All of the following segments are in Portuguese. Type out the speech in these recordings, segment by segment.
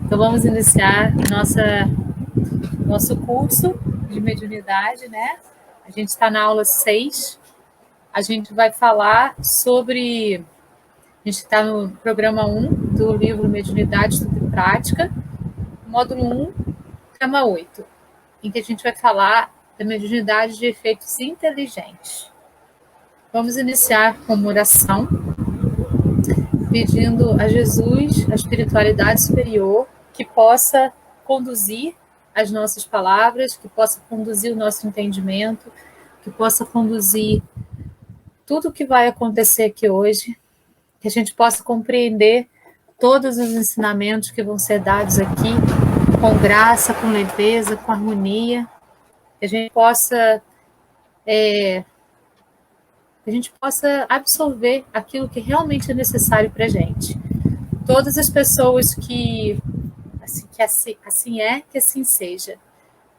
Então, vamos iniciar nosso curso de mediunidade, né? A gente está na aula 6. A gente vai falar sobre... A gente está no programa 1 do livro Mediunidade, Estudo e Prática, módulo 1, tema 8, em que a gente vai falar da mediunidade de efeitos inteligentes. Vamos iniciar com uma oração, pedindo a Jesus, a espiritualidade superior, que possa conduzir as nossas palavras, que possa conduzir o nosso entendimento, que possa conduzir tudo o que vai acontecer aqui hoje, que a gente possa compreender todos os ensinamentos que vão ser dados aqui, com graça, com leveza, com harmonia, que a gente possa absorver aquilo que realmente é necessário para a gente. Todas as pessoas que assim seja.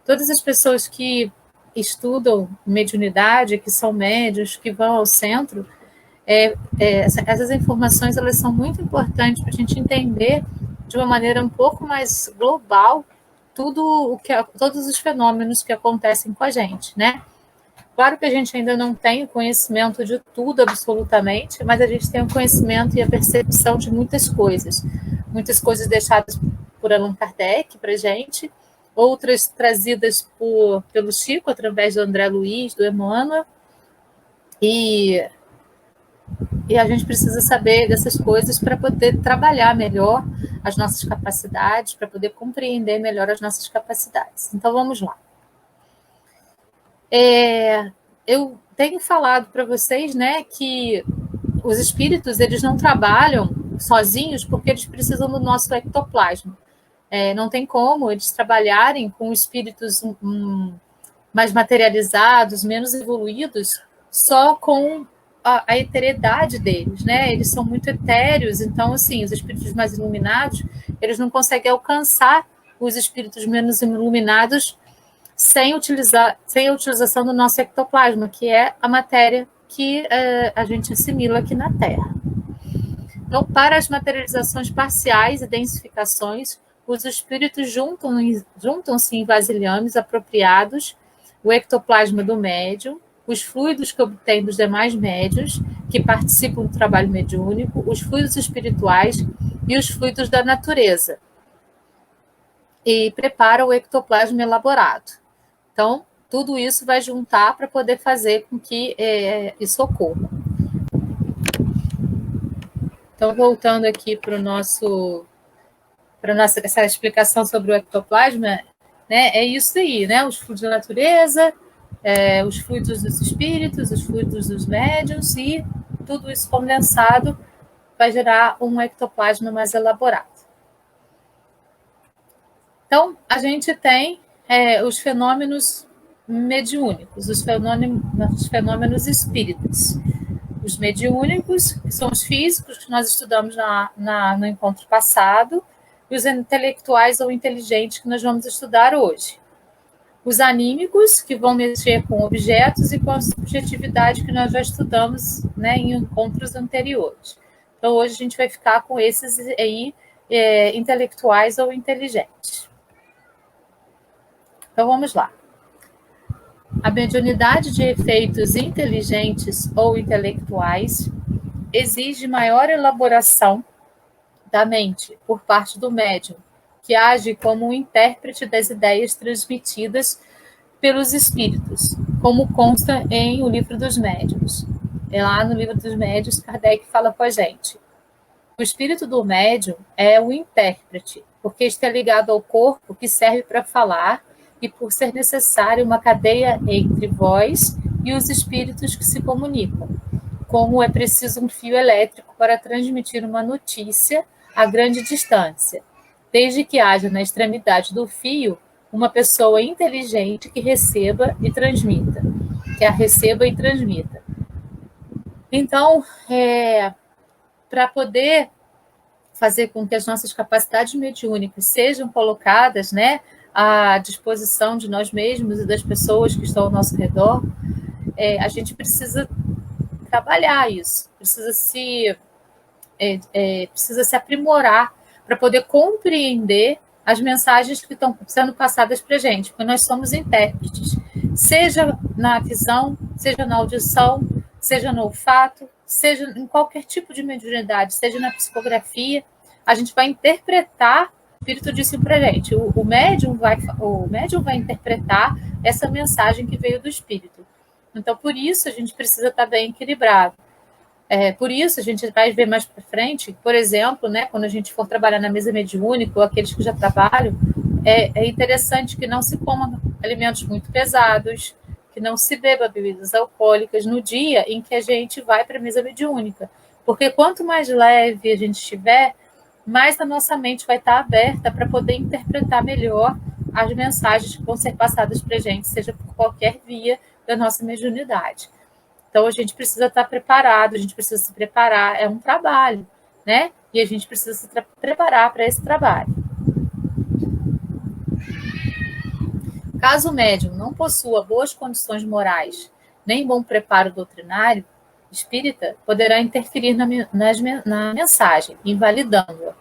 Todas as pessoas que estudam mediunidade, que são médios, que vão ao centro, essas informações elas são muito importantes para a gente entender de uma maneira um pouco mais global todos os fenômenos que acontecem com a gente, né? Claro que a gente ainda não tem o conhecimento de tudo absolutamente, mas a gente tem o conhecimento e a percepção de muitas coisas deixadas por Allan Kardec para a gente, outras trazidas pelo Chico, através do André Luiz, do Emmanuel, e a gente precisa saber dessas coisas para poder trabalhar melhor as nossas capacidades, para poder compreender melhor as nossas capacidades. Então, vamos lá. Eu tenho falado para vocês, né, que os espíritos eles não trabalham sozinhos porque eles precisam do nosso ectoplasma. Não tem como eles trabalharem com espíritos mais materializados, menos evoluídos, só com a eteridade deles, né? Eles são muito etéreos, então, assim, os espíritos mais iluminados, eles não conseguem alcançar os espíritos menos iluminados sem a utilização do nosso ectoplasma, que é a matéria que a gente assimila aqui na Terra. Então, para as materializações parciais e densificações, os espíritos juntam-se em vasilhames apropriados, o ectoplasma do médium, os fluidos que obtém dos demais médiuns que participam do trabalho mediúnico, os fluidos espirituais e os fluidos da natureza, e prepara o ectoplasma elaborado. Então, tudo isso vai juntar para poder fazer com que isso ocorra. Então, voltando aqui para essa explicação sobre o ectoplasma, né, é isso aí, né? Os fluidos da natureza, os fluidos dos espíritos, os fluidos dos médiuns, e tudo isso condensado vai gerar um ectoplasma mais elaborado. Então, a gente tem os fenômenos mediúnicos, os fenômenos espíritas. Os mediúnicos, que são os físicos, que nós estudamos no encontro passado, e os intelectuais ou inteligentes, que nós vamos estudar hoje. Os anímicos, que vão mexer com objetos e com a subjetividade que nós já estudamos, né, em encontros anteriores. Então, hoje a gente vai ficar com esses aí, intelectuais ou inteligentes. Então, vamos lá. A mediunidade de efeitos inteligentes ou intelectuais exige maior elaboração da mente por parte do médium, que age como um intérprete das ideias transmitidas pelos espíritos, como consta em O Livro dos Médiuns. Lá no Livro dos Médiuns, Kardec fala com a gente. O espírito do médium é o intérprete, porque está ligado ao corpo que serve para falar e por ser necessária uma cadeia entre vós e os espíritos que se comunicam, como é preciso um fio elétrico para transmitir uma notícia a grande distância, desde que haja na extremidade do fio uma pessoa inteligente que receba e transmita, que a receba e transmita. Então, para poder fazer com que as nossas capacidades mediúnicas sejam colocadas, né, à disposição de nós mesmos e das pessoas que estão ao nosso redor, a gente precisa trabalhar isso, precisa se aprimorar para poder compreender as mensagens que estão sendo passadas para a gente, porque nós somos intérpretes, seja na visão, seja na audição, seja no olfato, seja em qualquer tipo de mediunidade, seja na psicografia, a gente vai interpretar. O Espírito disse para a gente, o médium vai interpretar essa mensagem que veio do Espírito. Então, por isso, a gente precisa estar bem equilibrado. Por isso, a gente vai ver mais para frente, por exemplo, né, quando a gente for trabalhar na mesa mediúnica, ou aqueles que já trabalham, é interessante que não se coma alimentos muito pesados, que não se beba bebidas alcoólicas no dia em que a gente vai para a mesa mediúnica. Porque quanto mais leve a gente estiver, mais a nossa mente vai estar aberta para poder interpretar melhor as mensagens que vão ser passadas para a gente, seja por qualquer via da nossa mediunidade. Então, a gente precisa estar preparado, a gente precisa se preparar, é um trabalho, né? E a gente precisa se preparar para esse trabalho. Caso o médium não possua boas condições morais, nem bom preparo doutrinário, espírita poderá interferir na mensagem, invalidando-a.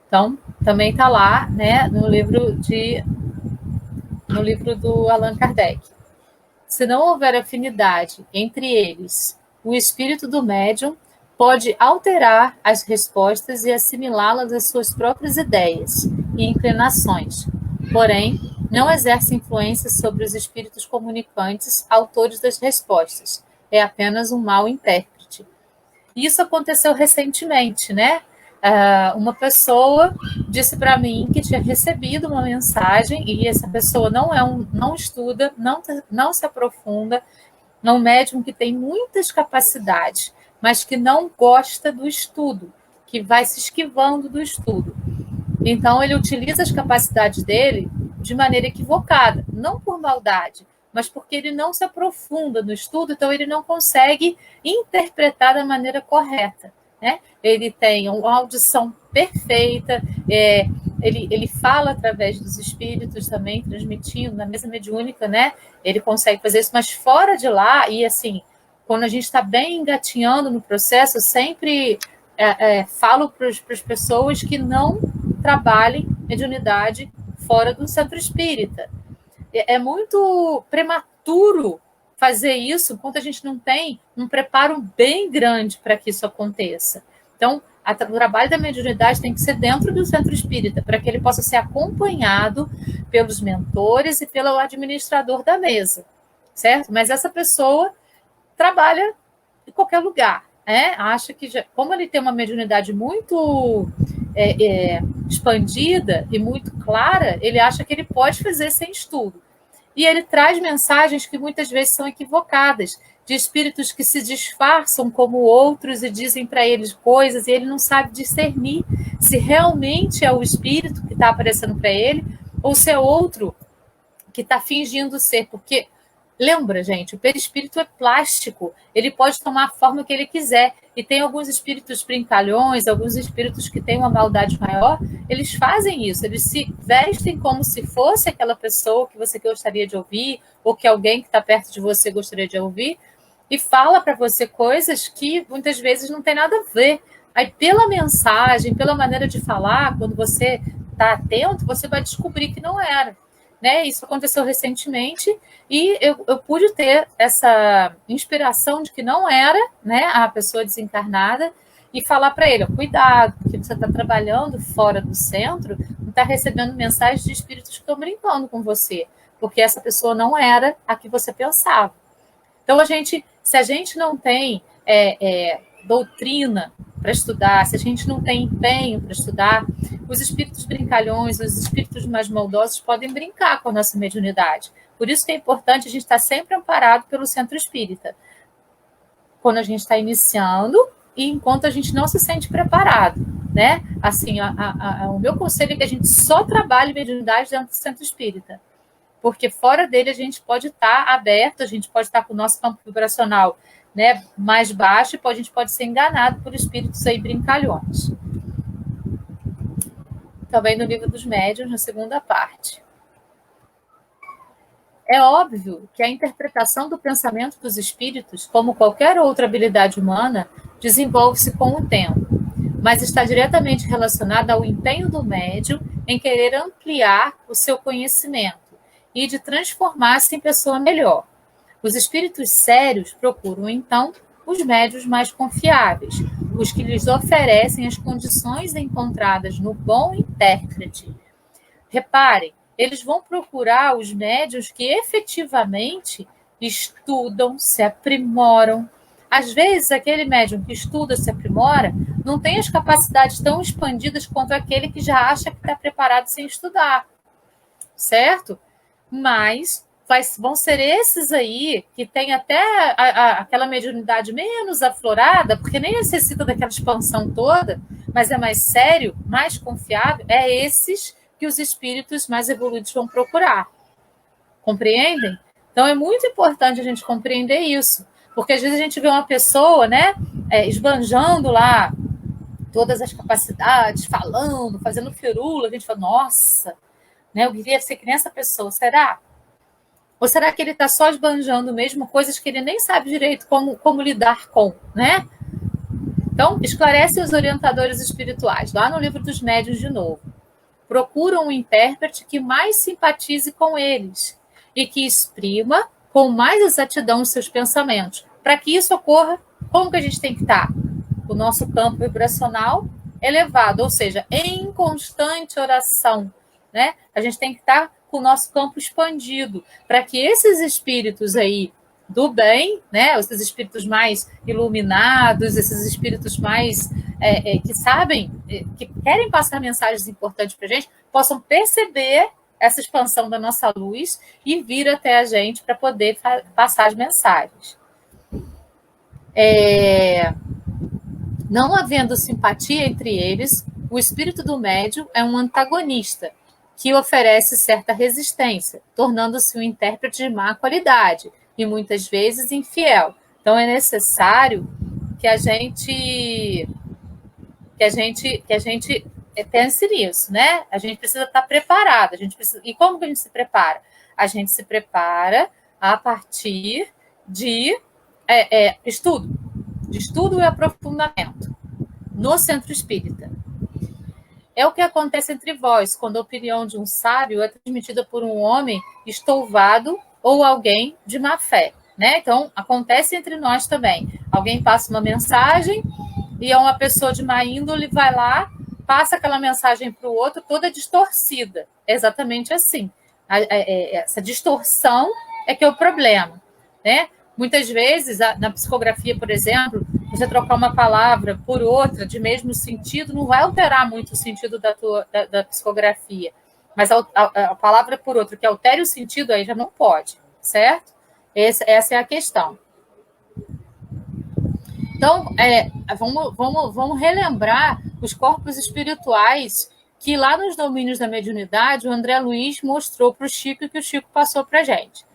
Então, também está lá, né, no livro do Allan Kardec. Se não houver afinidade entre eles, o espírito do médium pode alterar as respostas e assimilá-las às suas próprias ideias e inclinações, porém, não exerce influência sobre os espíritos comunicantes, autores das respostas. É apenas um mau intérprete. Isso aconteceu recentemente, né? Uma pessoa disse para mim que tinha recebido uma mensagem e essa pessoa não estuda, não se aprofunda, é um médium que tem muitas capacidades, mas que não gosta do estudo, que vai se esquivando do estudo. Então, ele utiliza as capacidades dele de maneira equivocada, não por maldade, mas porque ele não se aprofunda no estudo, então ele não consegue interpretar da maneira correta, né? Ele tem uma audição perfeita, ele fala através dos espíritos também, transmitindo na mesa mediúnica, né? Ele consegue fazer isso, mas fora de lá, e assim, quando a gente está bem engatinhando no processo, eu sempre falo para as pessoas que não trabalhem mediunidade fora do centro espírita. É muito prematuro fazer isso enquanto a gente não tem um preparo bem grande para que isso aconteça. Então, o trabalho da mediunidade tem que ser dentro do centro espírita, para que ele possa ser acompanhado pelos mentores e pelo administrador da mesa, certo? Mas essa pessoa trabalha em qualquer lugar, né? Acha que, como ele tem uma mediunidade muito expandida e muito clara, ele acha que ele pode fazer sem estudo. E ele traz mensagens que muitas vezes são equivocadas, de espíritos que se disfarçam como outros e dizem para eles coisas, e ele não sabe discernir se realmente é o espírito que está aparecendo para ele ou se é outro que está fingindo ser, porque lembra, gente, o perispírito é plástico, ele pode tomar a forma que ele quiser, e tem alguns espíritos brincalhões, alguns espíritos que têm uma maldade maior, eles fazem isso, eles se vestem como se fosse aquela pessoa que você gostaria de ouvir, ou que alguém que está perto de você gostaria de ouvir, e fala para você coisas que muitas vezes não tem nada a ver. Aí, pela mensagem, pela maneira de falar, quando você está atento, você vai descobrir que não era. Né? Isso aconteceu recentemente e eu pude ter essa inspiração de que não era, né, a pessoa desencarnada e falar para ele, cuidado, porque você está trabalhando fora do centro, não está recebendo mensagens de espíritos que estão brincando com você, porque essa pessoa não era a que você pensava. Então, se a gente não tem doutrina para estudar, se a gente não tem empenho para estudar, os espíritos brincalhões, os espíritos mais maldosos podem brincar com a nossa mediunidade. Por isso que é importante a gente estar sempre amparado pelo centro espírita. Quando a gente está iniciando e enquanto a gente não se sente preparado, né? Assim, o meu conselho é que a gente só trabalhe mediunidade dentro do centro espírita. Porque fora dele a gente pode estar aberto, a gente pode estar com o nosso campo vibracional, né, mais baixo, e a gente pode ser enganado por espíritos aí brincalhões. Também no livro dos médiuns, na segunda parte. É óbvio que a interpretação do pensamento dos espíritos, como qualquer outra habilidade humana, desenvolve-se com o tempo. mas está diretamente relacionada ao empenho do médium em querer ampliar o seu conhecimento e de transformar-se em pessoa melhor. Os espíritos sérios procuram, então, os médiuns mais confiáveis, os que lhes oferecem as condições encontradas no bom intérprete. Reparem, eles vão procurar os médiuns que efetivamente estudam, se aprimoram. Às vezes, aquele médium que estuda, se aprimora, não tem as capacidades tão expandidas quanto aquele que já acha que está preparado sem estudar, certo? Mas vão ser esses aí que têm até aquela mediunidade menos aflorada, porque nem necessita daquela expansão toda, mas é mais sério, mais confiável, é esses que os espíritos mais evoluídos vão procurar. Compreendem? Então é muito importante a gente compreender isso, porque às vezes a gente vê uma pessoa, né, esbanjando lá todas as capacidades, falando, fazendo firula, a gente fala, nossa, né, eu queria ser que nem essa pessoa, será? Ou será que ele está só esbanjando mesmo coisas que ele nem sabe direito como lidar com, né? Então, esclarece os orientadores espirituais, lá no livro dos médiuns de novo. Procuram um intérprete que mais simpatize com eles e que exprima com mais exatidão os seus pensamentos. Para que isso ocorra, como que a gente tem que estar? O nosso campo vibracional elevado, ou seja, em constante oração, né? A gente tem que estar com o nosso campo expandido, para que esses espíritos aí do bem, né? Esses espíritos mais iluminados, esses espíritos mais que sabem, que querem passar mensagens importantes para a gente, possam perceber essa expansão da nossa luz e vir até a gente para poder passar as mensagens. Não havendo simpatia entre eles, o espírito do médium é um antagonista que oferece certa resistência, tornando-se um intérprete de má qualidade e muitas vezes infiel. Então é necessário que a gente pense nisso, né? A gente precisa estar preparado. E como que a gente se prepara? A gente se prepara a partir de estudo e aprofundamento no centro espírita. É o que acontece entre vós, quando a opinião de um sábio é transmitida por um homem estouvado ou alguém de má fé, né? Então, acontece entre nós também. Alguém passa uma mensagem e uma pessoa de má índole vai lá, passa aquela mensagem para o outro toda distorcida. É exatamente assim. Essa distorção é que é o problema, né? Muitas vezes, na psicografia, por exemplo, você trocar uma palavra por outra de mesmo sentido não vai alterar muito o sentido da psicografia. Mas a palavra por outra que altere o sentido aí já não pode, certo? Essa é a questão. Então, vamos relembrar os corpos espirituais que lá nos domínios da mediunidade o André Luiz mostrou para o Chico e que o Chico passou para a gente.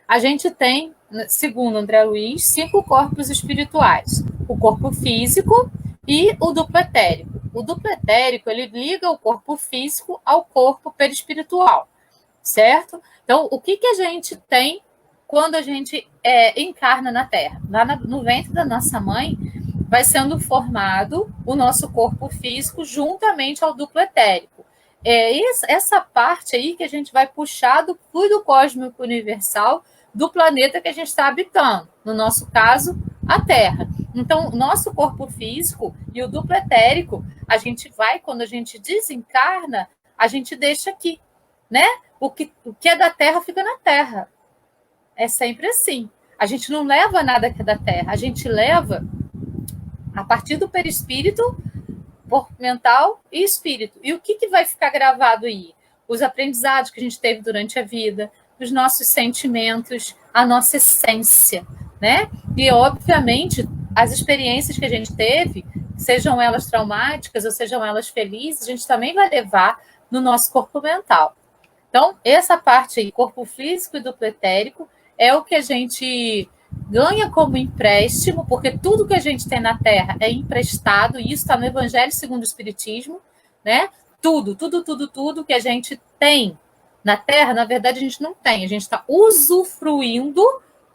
A gente tem, segundo André Luiz, 5 corpos espirituais. O corpo físico e o duplo etérico. O duplo etérico, ele liga o corpo físico ao corpo perispiritual, certo? Então, o que a gente tem quando a gente encarna na Terra? Lá no ventre da nossa mãe, vai sendo formado o nosso corpo físico juntamente ao duplo etérico. Essa parte aí que a gente vai puxar do fluido cósmico universal do planeta que a gente está habitando, no nosso caso, a Terra. Então, nosso corpo físico e o duplo etérico, a gente vai, quando a gente desencarna, a gente deixa aqui, né? O que é da Terra fica na Terra. É sempre assim. A gente não leva nada que é da Terra, a gente leva a partir do perispírito, corpo mental e espírito. E o que vai ficar gravado aí? Os aprendizados que a gente teve durante a vida, os nossos sentimentos, a nossa essência, né? E, obviamente, as experiências que a gente teve, sejam elas traumáticas ou sejam elas felizes, a gente também vai levar no nosso corpo mental. Então, essa parte aí, corpo físico e duplo etérico, é o que a gente ganha como empréstimo, porque tudo que a gente tem na Terra é emprestado, e isso está no Evangelho segundo o Espiritismo, né? Tudo que a gente tem na Terra, na verdade, a gente não tem. A gente está usufruindo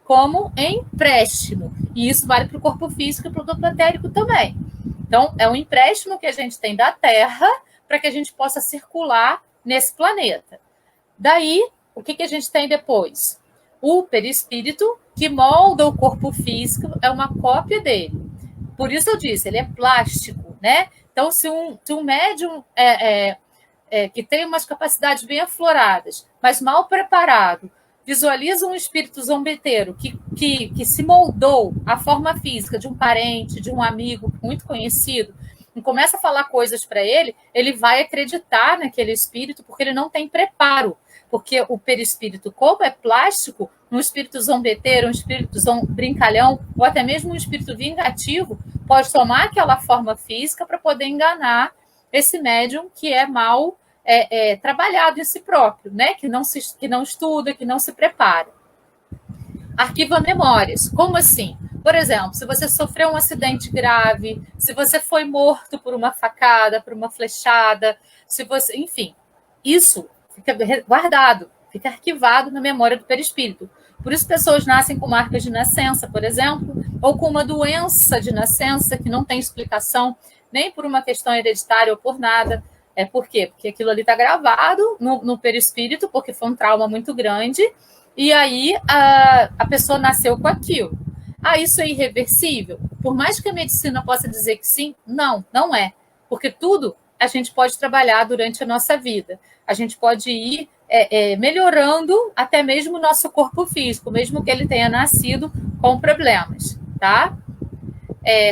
como empréstimo. E isso vale para o corpo físico e para o duplo etérico também. Então, é um empréstimo que a gente tem da Terra para que a gente possa circular nesse planeta. Daí, o que a gente tem depois? O perispírito, que molda o corpo físico, é uma cópia dele. Por isso eu disse, ele é plástico, né? Então, se um médium que tem umas capacidades bem afloradas, mas mal preparado, visualiza um espírito zombeteiro que se moldou à forma física de um parente, de um amigo muito conhecido, e começa a falar coisas para ele, ele vai acreditar naquele espírito porque ele não tem preparo. Porque o perispírito, como é plástico, um espírito zombeteiro, um espírito brincalhão, ou até mesmo um espírito vingativo, pode tomar aquela forma física para poder enganar esse médium que é mal trabalhado em si próprio, né? Que não estuda, que não se prepara. Arquiva memórias. Como assim? Por exemplo, se você sofreu um acidente grave, se você foi morto por uma facada, por uma flechada, se você, enfim, isso fica guardado, fica arquivado na memória do perispírito. Por isso, pessoas nascem com marcas de nascença, por exemplo, ou com uma doença de nascença que não tem explicação, nem por uma questão hereditária ou por nada. Por quê? Porque aquilo ali está gravado no perispírito, porque foi um trauma muito grande, e aí a pessoa nasceu com aquilo. Isso é irreversível? Por mais que a medicina possa dizer que sim, não é. Porque tudo a gente pode trabalhar durante a nossa vida. A gente pode ir melhorando até mesmo o nosso corpo físico, mesmo que ele tenha nascido com problemas, tá?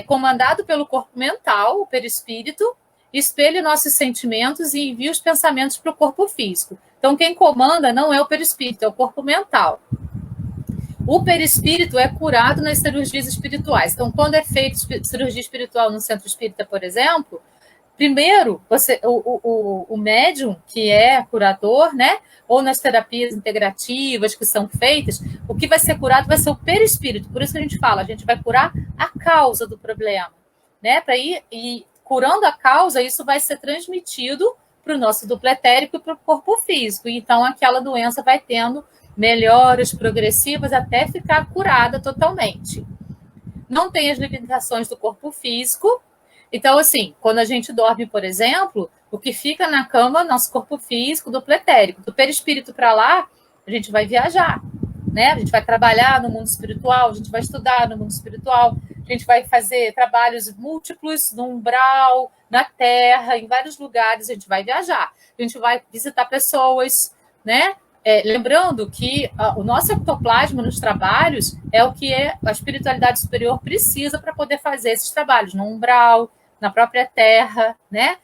Comandado pelo corpo mental, o perispírito, espelha nossos sentimentos e envia os pensamentos para o corpo físico. Então, quem comanda não é o perispírito, é o corpo mental. O perispírito é curado nas cirurgias espirituais. Então, quando é feita cirurgia espiritual no centro espírita, por exemplo, primeiro, o médium, que é curador, né? Ou nas terapias integrativas que são feitas, o que vai ser curado vai ser o perispírito. Por isso que a gente fala, a gente vai curar a causa do problema, né? Para ir curando a causa, isso vai ser transmitido para o nosso duplo etérico e para o corpo físico. Então, aquela doença vai tendo melhoras progressivas até ficar curada totalmente. Não tem as limitações do corpo físico. Então, assim, quando a gente dorme, por exemplo, o que fica na cama, nosso corpo físico, duplo etérico. Do perispírito para lá, a gente vai viajar, né? A gente vai trabalhar no mundo espiritual, a gente vai estudar no mundo espiritual, a gente vai fazer trabalhos múltiplos no umbral, na Terra, em vários lugares, a gente vai viajar. A gente vai visitar pessoas, né? Lembrando que o nosso ectoplasma nos trabalhos é o que a espiritualidade superior precisa para poder fazer esses trabalhos, no umbral, na própria Terra, né?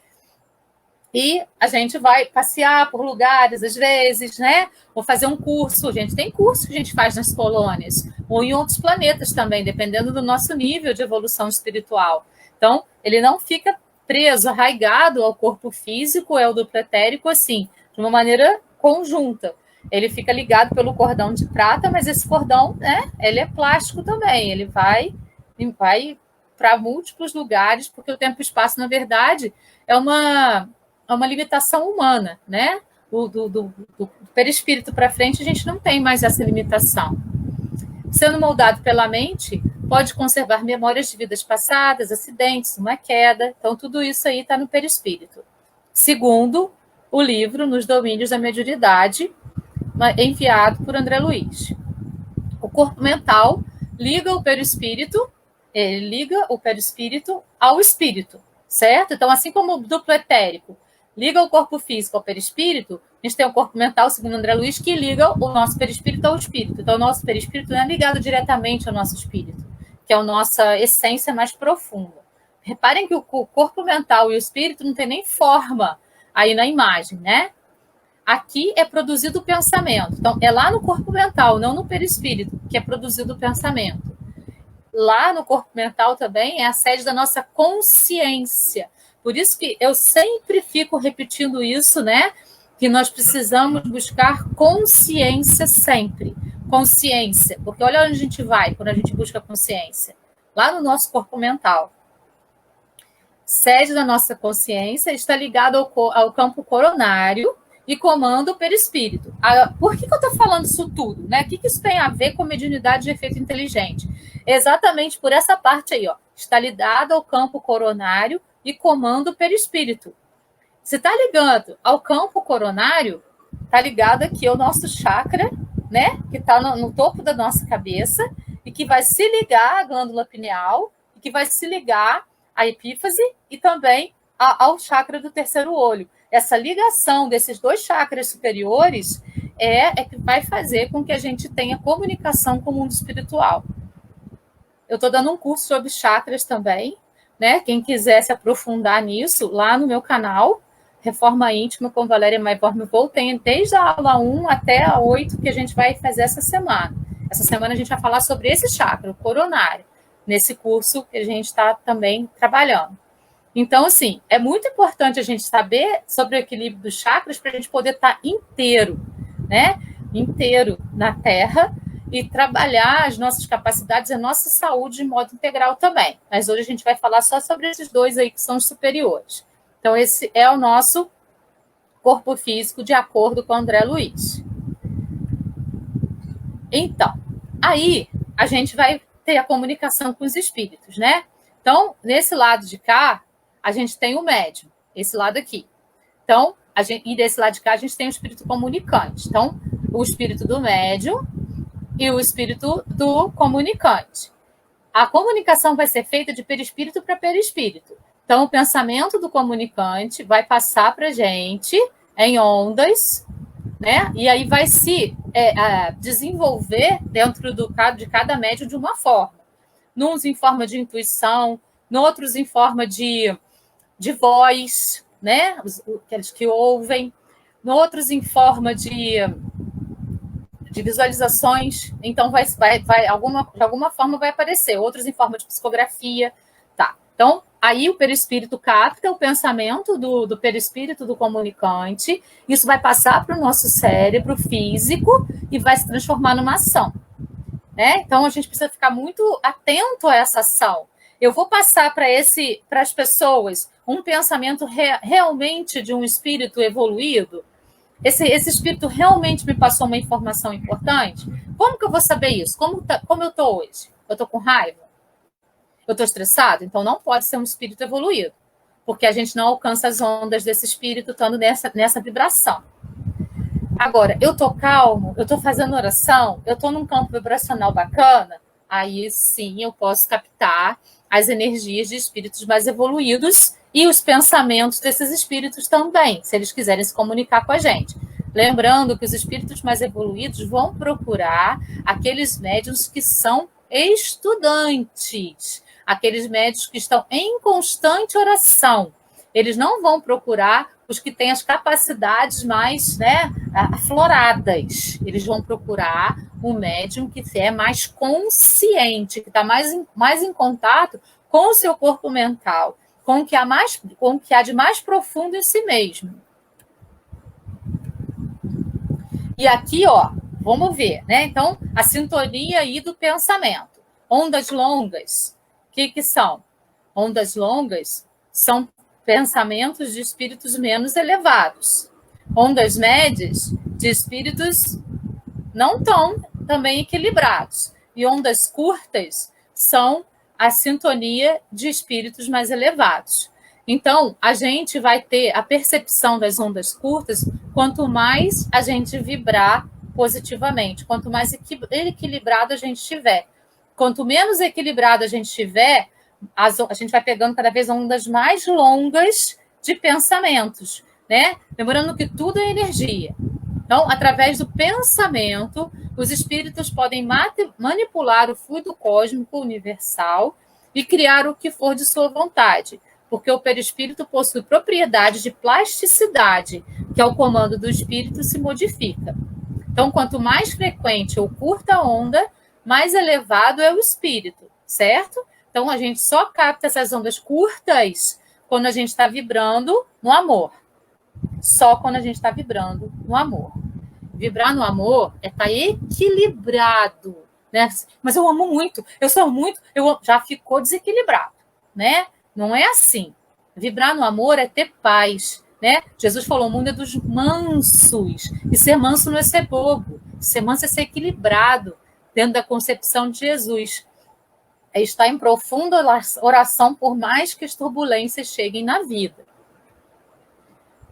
E a gente vai passear por lugares, às vezes, né? Ou fazer um curso. A gente tem curso que a gente faz nas colônias, ou em outros planetas também, dependendo do nosso nível de evolução espiritual. Então, ele não fica preso, arraigado ao corpo físico, é o duplo etérico, assim, de uma maneira conjunta. Ele fica ligado pelo cordão de prata, mas esse cordão, né, ele é plástico também. Ele vai para múltiplos lugares, porque o tempo e o espaço, na verdade, é uma limitação humana, né? Do perispírito para frente, a gente não tem mais essa limitação. Sendo moldado pela mente, pode conservar memórias de vidas passadas, acidentes, uma queda. Então, tudo isso aí está no perispírito. Segundo o livro Nos Domínios da Mediunidade, enviado por André Luiz. O corpo mental liga o perispírito ao espírito, certo? Então, assim como o duplo etérico liga o corpo físico ao perispírito, a gente tem o corpo mental, segundo André Luiz, que liga o nosso perispírito ao espírito. Então, o nosso perispírito não é ligado diretamente ao nosso espírito, que é a nossa essência mais profunda. Reparem que o corpo mental e o espírito não tem nem forma aí na imagem, né? Aqui é produzido o pensamento. Então, é lá no corpo mental, não no perispírito, que é produzido o pensamento. Lá no corpo mental também é a sede da nossa consciência. Por isso que eu sempre fico repetindo isso, né? Que nós precisamos buscar consciência sempre. Consciência. Porque olha onde a gente vai quando a gente busca consciência. Lá no nosso corpo mental. Sede da nossa consciência está ligado ao campo coronário, e comanda o perispírito. Por que eu estou falando isso tudo? Né? O que isso tem a ver com mediunidade de efeito inteligente? Exatamente por essa parte aí, ó. Está ligado ao campo coronário e comanda o perispírito. Se está ligado ao campo coronário, está ligado aqui ao nosso chakra, né? Que está no topo da nossa cabeça e que vai se ligar à glândula pineal e que vai se ligar à epífise e também ao chakra do terceiro olho. Essa ligação desses dois chakras superiores é que vai fazer com que a gente tenha comunicação com o mundo espiritual. Eu estou dando um curso sobre chakras também, né? Quem quiser se aprofundar nisso, lá no meu canal, Reforma Íntima com Valéria Maivorme-Vol, tem desde a aula 1 até a 8 que a gente vai fazer essa semana. Essa semana a gente vai falar sobre esse chakra, o coronário, nesse curso que a gente está também trabalhando. Então, assim, é muito importante a gente saber sobre o equilíbrio dos chakras para a gente poder estar inteiro, né? Inteiro na Terra e trabalhar as nossas capacidades e a nossa saúde de modo integral também. Mas hoje a gente vai falar só sobre esses dois aí que são os superiores. Então, esse é o nosso corpo físico, de acordo com o André Luiz. Então, aí a gente vai ter a comunicação com os espíritos, né? Então, nesse lado de cá, a gente tem o médium, esse lado aqui. Então, e desse lado de cá, a gente tem o espírito comunicante. Então, o espírito do médium e o espírito do comunicante. A comunicação vai ser feita de perispírito para perispírito. Então, o pensamento do comunicante vai passar para a gente em ondas, né? E aí vai se desenvolver dentro de cada médium de uma forma. Nos em forma de intuição, noutros em forma de voz, né? Aqueles que ouvem, noutros em forma de visualizações, então de alguma forma vai aparecer, outros em forma de psicografia, tá? Então, aí o perispírito capta o pensamento do perispírito do comunicante, isso vai passar para o nosso cérebro físico e vai se transformar numa ação, né? Então, a gente precisa ficar muito atento a essa ação. Eu vou passar para as pessoas um pensamento realmente de um espírito evoluído? Esse espírito realmente me passou uma informação importante? Como que eu vou saber isso? Como eu estou hoje? Eu estou com raiva? Eu estou estressado? Então não pode ser um espírito evoluído, porque a gente não alcança as ondas desse espírito estando nessa vibração. Agora, eu estou calmo, eu estou fazendo oração, eu estou num campo vibracional bacana, aí sim eu posso captar as energias de espíritos mais evoluídos e os pensamentos desses espíritos também, se eles quiserem se comunicar com a gente. Lembrando que os espíritos mais evoluídos vão procurar aqueles médiuns que são estudantes, aqueles médiuns que estão em constante oração. Eles não vão procurar os que têm as capacidades mais, né, afloradas. Eles vão procurar um médium que é mais consciente, que está mais em contato com o seu corpo mental, com o que há de mais profundo em si mesmo. E aqui, ó, vamos ver, né? Então, a sintonia aí do pensamento. Ondas longas, o que são? Ondas longas são pensamentos de espíritos menos elevados. Ondas médias, de espíritos não tão também equilibrados. E ondas curtas são a sintonia de espíritos mais elevados. Então, a gente vai ter a percepção das ondas curtas quanto mais a gente vibrar positivamente, quanto mais equilibrado a gente estiver. Quanto menos equilibrado a gente estiver, a gente vai pegando cada vez ondas mais longas de pensamentos, né? Lembrando que tudo é energia. Então, através do pensamento, os espíritos podem manipular o fluido cósmico universal e criar o que for de sua vontade, porque o perispírito possui propriedade de plasticidade, que ao comando do espírito se modifica. Então, quanto mais frequente ou curta a onda, mais elevado é o espírito, certo? Então, a gente só capta essas ondas curtas quando a gente está vibrando no amor. Só quando a gente está vibrando no amor. Vibrar no amor é estar equilibrado, né? Mas eu amo muito, eu sou muito, já ficou desequilibrado, né? Não é assim. Vibrar no amor é ter paz, né? Jesus falou: o mundo é dos mansos. E ser manso não é ser bobo. Ser manso é ser equilibrado dentro da concepção de Jesus. É estar em profunda oração por mais que as turbulências cheguem na vida.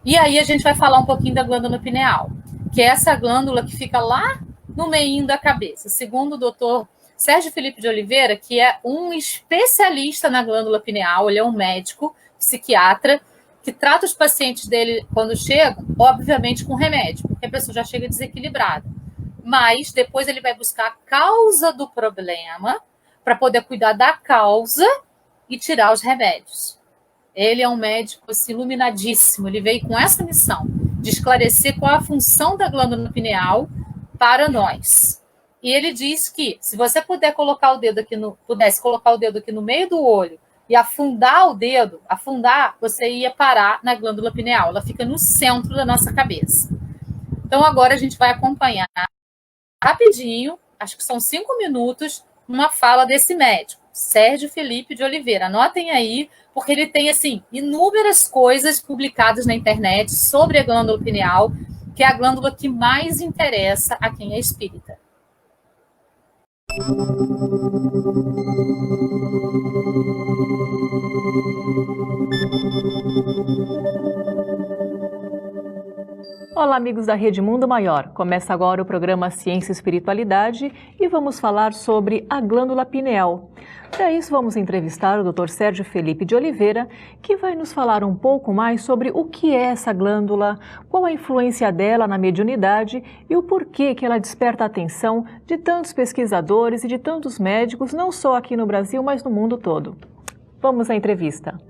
E aí a gente vai falar um pouquinho da glândula pineal, que é essa glândula que fica lá no meio da cabeça. Segundo o doutor Sérgio Felipe de Oliveira, que é um especialista na glândula pineal, ele é um médico, psiquiatra, que trata os pacientes dele quando chegam, obviamente com remédio, porque a pessoa já chega desequilibrada. Mas depois ele vai buscar a causa do problema para poder cuidar da causa e tirar os remédios. Ele é um médico assim, iluminadíssimo. Ele veio com essa missão de esclarecer qual a função da glândula pineal para nós. E ele diz que se você puder colocar o dedo aqui pudesse colocar o dedo aqui no meio do olho e afundar o dedo, você ia parar na glândula pineal. Ela fica no centro da nossa cabeça. Então agora a gente vai acompanhar rapidinho, acho que são 5 minutos, uma fala desse médico, Sérgio Felipe de Oliveira. Anotem aí, porque ele tem, assim, inúmeras coisas publicadas na internet sobre a glândula pineal, que é a glândula que mais interessa a quem é espírita. Olá, amigos da Rede Mundo Maior. Começa agora o programa Ciência e Espiritualidade e vamos falar sobre a glândula pineal. Para isso, vamos entrevistar o Dr. Sérgio Felipe de Oliveira, que vai nos falar um pouco mais sobre o que é essa glândula, qual a influência dela na mediunidade e o porquê que ela desperta a atenção de tantos pesquisadores e de tantos médicos, não só aqui no Brasil, mas no mundo todo. Vamos à entrevista.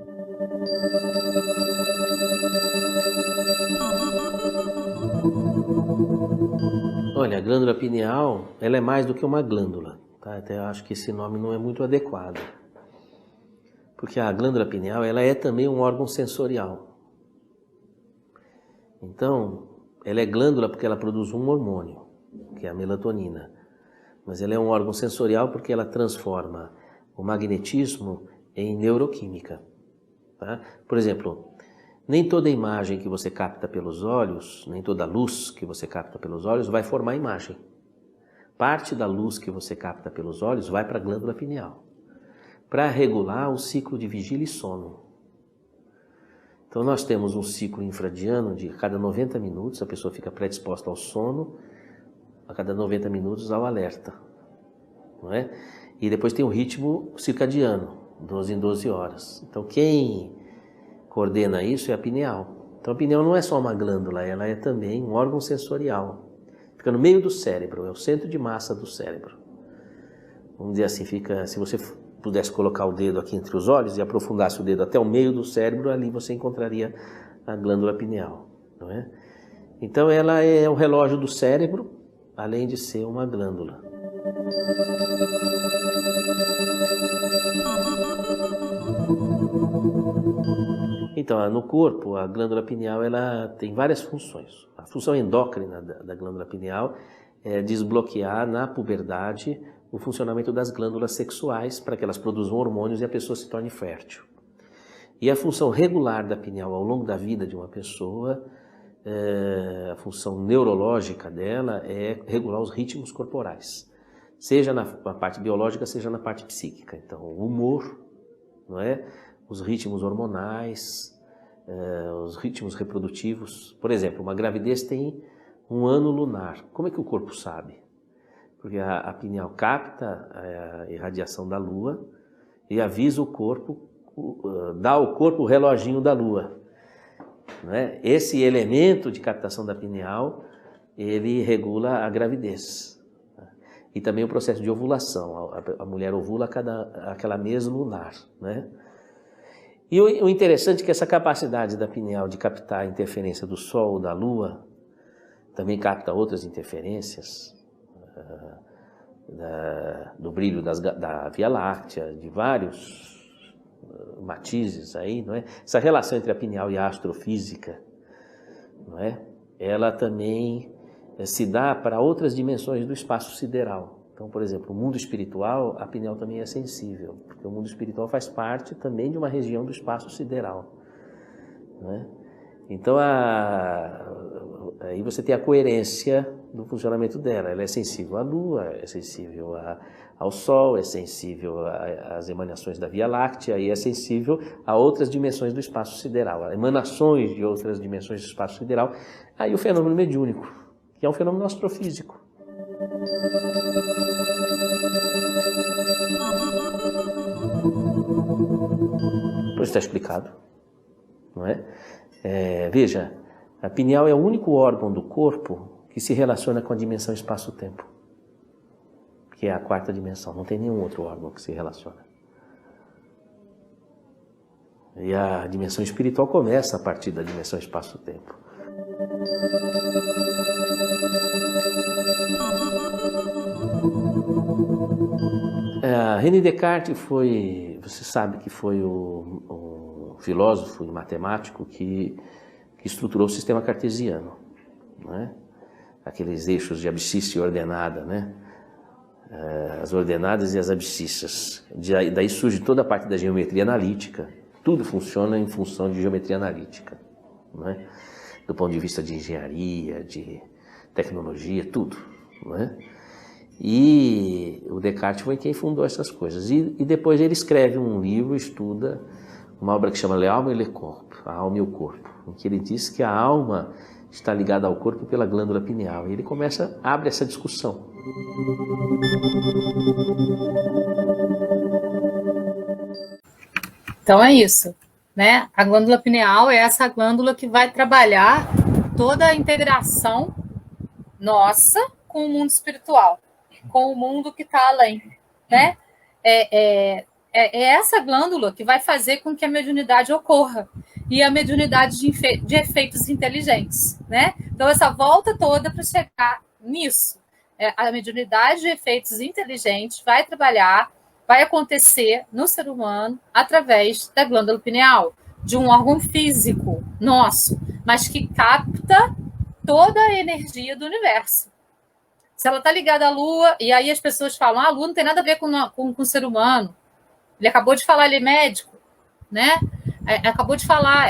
Olha, a glândula pineal, ela é mais do que uma glândula, tá? Até eu acho que esse nome não é muito adequado. Porque a glândula pineal, ela é também um órgão sensorial. Então, ela é glândula porque ela produz um hormônio, que é a melatonina. Mas ela é um órgão sensorial porque ela transforma o magnetismo em neuroquímica, tá? Por exemplo, nem toda imagem que você capta pelos olhos, nem toda luz que você capta pelos olhos vai formar imagem. Parte da luz que você capta pelos olhos vai para a glândula pineal, para regular o ciclo de vigília e sono. Então nós temos um ciclo infradiano de cada 90 minutos, a pessoa fica predisposta ao sono, a cada 90 minutos ao alerta, não é? E depois tem o ritmo circadiano, 12 em 12 horas. Então quem coordena isso é a pineal. Então a pineal não é só uma glândula, ela é também um órgão sensorial. Fica no meio do cérebro, é o centro de massa do cérebro. Vamos dizer assim, fica, se você pudesse colocar o dedo aqui entre os olhos e aprofundasse o dedo até o meio do cérebro, ali você encontraria a glândula pineal, não é? Então ela é o relógio do cérebro, além de ser uma glândula. Então, no corpo, a glândula pineal ela tem várias funções. A função endócrina da glândula pineal é desbloquear na puberdade o funcionamento das glândulas sexuais para que elas produzam hormônios e a pessoa se torne fértil. E a função regular da pineal ao longo da vida de uma pessoa, a função neurológica dela é regular os ritmos corporais, seja na parte biológica, seja na parte psíquica. Então, o humor, não é? Os ritmos hormonais, os ritmos reprodutivos. Por exemplo, uma gravidez tem um ano lunar. Como é que o corpo sabe? Porque a pineal capta a irradiação da lua e avisa o corpo, dá ao corpo o reloginho da lua, não é? Esse elemento de captação da pineal, ele regula a gravidez. E também o processo de ovulação. A mulher ovula aquela mês lunar, né? E o interessante é que essa capacidade da pineal de captar a interferência do Sol ou da Lua também capta outras interferências do brilho da Via Láctea, de vários matizes aí, não é? Essa relação entre a pineal e a astrofísica, não é? Ela também se dá para outras dimensões do espaço sideral. Então, por exemplo, o mundo espiritual, a pineal também é sensível, porque o mundo espiritual faz parte também de uma região do espaço sideral, né? Então, aí você tem a coerência do funcionamento dela. Ela é sensível à Lua, é sensível ao Sol, é sensível às emanações da Via Láctea e é sensível a outras dimensões do espaço sideral, a emanações de outras dimensões do espaço sideral. Aí o fenômeno mediúnico, que é um fenômeno astrofísico. Pois está explicado, não é? Veja, a pineal é o único órgão do corpo que se relaciona com a dimensão espaço-tempo, que é a quarta dimensão. Não tem nenhum outro órgão que se relaciona. E a dimensão espiritual começa a partir da dimensão espaço-tempo. René Descartes você sabe que foi o filósofo e matemático que estruturou o sistema cartesiano, não é? Aqueles eixos de abscissa e ordenada, né? As ordenadas e as abscissas. Daí surge toda a parte da geometria analítica. Tudo funciona em função de geometria analítica, não é? Do ponto de vista de engenharia, de tecnologia, tudo, não é? E o Descartes foi quem fundou essas coisas. E depois ele escreve um livro, estuda uma obra que chama L'Âme et le Corps, a alma e o corpo, em que ele diz que a alma está ligada ao corpo pela glândula pineal. E ele abre essa discussão. Então é isso, né? A glândula pineal é essa glândula que vai trabalhar toda a integração nossa com o mundo espiritual, com o mundo que está além, né? É essa glândula que vai fazer com que a mediunidade ocorra e a mediunidade de efeitos inteligentes, né? Então essa volta toda para chegar nisso, a mediunidade de efeitos inteligentes vai trabalhar, vai acontecer no ser humano através da glândula pineal, de um órgão físico nosso, mas que capta toda a energia do universo. Se ela está ligada à Lua, e aí as pessoas falam, a Lua não tem nada a ver com o ser humano. Ele acabou de falar, ele é médico, né? Acabou de falar,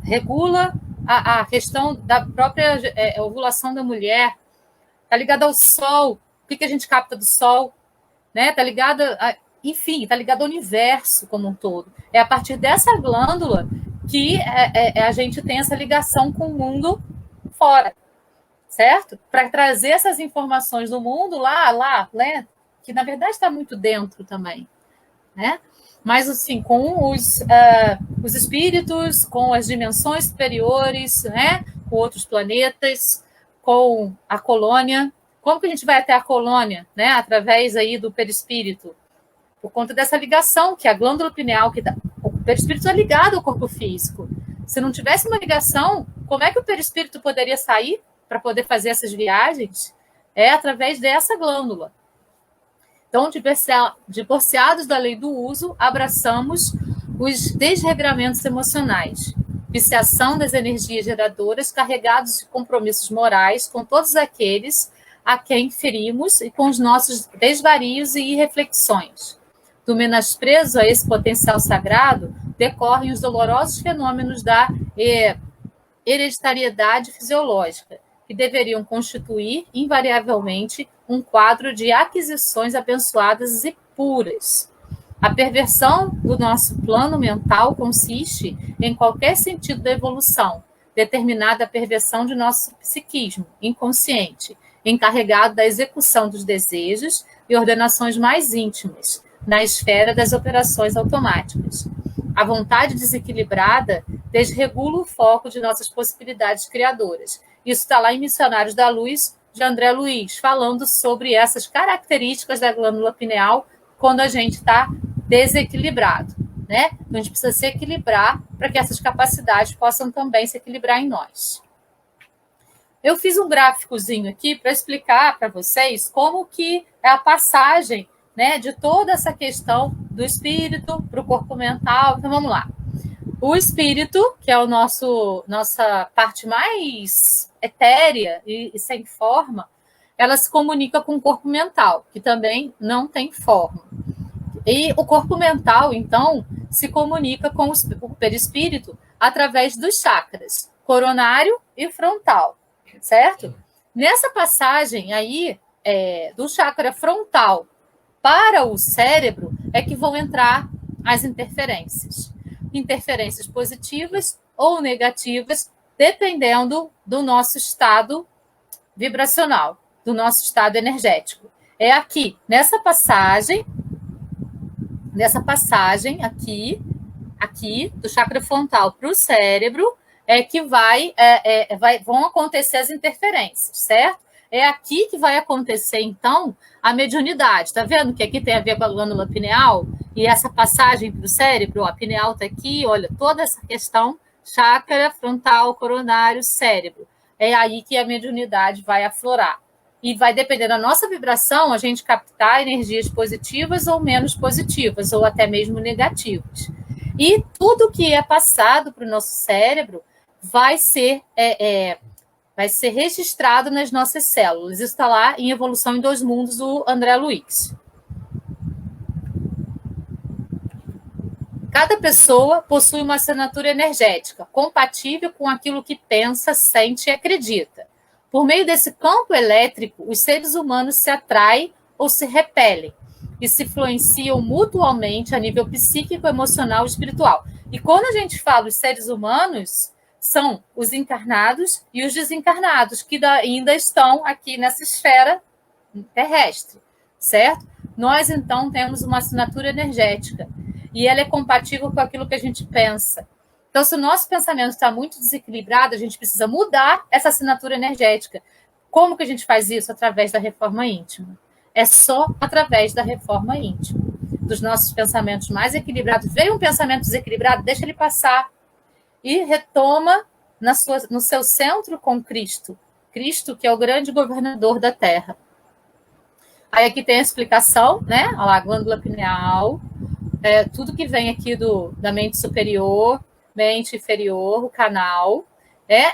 regula a questão da própria ovulação da mulher. Está ligada ao Sol. O que a gente capta do Sol? Né? Está ligada, enfim, está ligada ao universo como um todo. É a partir dessa glândula que a gente tem essa ligação com o mundo fora. Certo? Para trazer essas informações do mundo lá, né? Que na verdade está muito dentro também, né? Mas assim, com os espíritos, com as dimensões superiores, né? Com outros planetas, com a colônia. Como que a gente vai até a colônia, né? Através aí do perispírito, por conta dessa ligação que a glândula pineal o perispírito é ligado ao corpo físico. Se não tivesse uma ligação, como é que o perispírito poderia sair para poder fazer essas viagens? É através dessa glândula. Então, divorciados da lei do uso, abraçamos os desregramentos emocionais, viciação das energias geradoras carregados de compromissos morais com todos aqueles a quem ferimos e com os nossos desvarios e irreflexões. Do menosprezo a esse potencial sagrado decorrem os dolorosos fenômenos da hereditariedade fisiológica, que deveriam constituir, invariavelmente, um quadro de aquisições abençoadas e puras. A perversão do nosso plano mental consiste em qualquer sentido da evolução, determinada a perversão de nosso psiquismo inconsciente, encarregado da execução dos desejos e ordenações mais íntimas, na esfera das operações automáticas. A vontade desequilibrada desregula o foco de nossas possibilidades criadoras. Isso está lá em Missionários da Luz, de André Luiz, falando sobre essas características da glândula pineal quando a gente está desequilibrado, né? Então, a gente precisa se equilibrar para que essas capacidades possam também se equilibrar em nós. Eu fiz um gráficozinho aqui para explicar para vocês como que é a passagem, né, de toda essa questão do espírito para o corpo mental. Então, vamos lá. O espírito, que é nossa parte mais etérea e sem forma, ela se comunica com o corpo mental, que também não tem forma. E o corpo mental, então, se comunica com o perispírito através dos chakras. coronário e frontal, certo? Nessa passagem aí, do chakra frontal para o cérebro, é que vão entrar as interferências. Interferências positivas ou negativas, dependendo do nosso estado vibracional, do nosso estado energético. É aqui, nessa passagem aqui do chakra frontal para o cérebro, é que vão acontecer as interferências, certo? É aqui que vai acontecer, então, a mediunidade. Tá vendo que aqui tem a ver com a glândula pineal? E essa passagem para o cérebro, a pineal está aqui, olha, toda essa questão, chakra frontal, coronário, cérebro. É aí que a mediunidade vai aflorar. E vai depender da nossa vibração, a gente captar energias positivas ou menos positivas, ou até mesmo negativas. E tudo que é passado para o nosso cérebro vai ser registrado nas nossas células. Isso está lá em Evolução em Dois Mundos, do André Luiz. Cada pessoa possui uma assinatura energética compatível com aquilo que pensa, sente e acredita. Por meio desse campo elétrico, os seres humanos se atraem ou se repelem e se influenciam mutuamente a nível psíquico, emocional e espiritual. E quando a gente fala os seres humanos, são os encarnados e os desencarnados, que ainda estão aqui nessa esfera terrestre, certo? Nós, então, temos uma assinatura energética e ela é compatível com aquilo que a gente pensa. Então, se o nosso pensamento está muito desequilibrado, a gente precisa mudar essa assinatura energética. Como que a gente faz isso? Através da reforma íntima. É só através da reforma íntima. Dos nossos pensamentos mais equilibrados. Veio um pensamento desequilibrado, deixa ele passar. E retoma no seu centro com Cristo. Cristo, que é o grande governador da Terra. Aí aqui tem a explicação, né? Olha lá, a glândula pineal. Tudo que vem aqui da mente superior, mente inferior, o canal,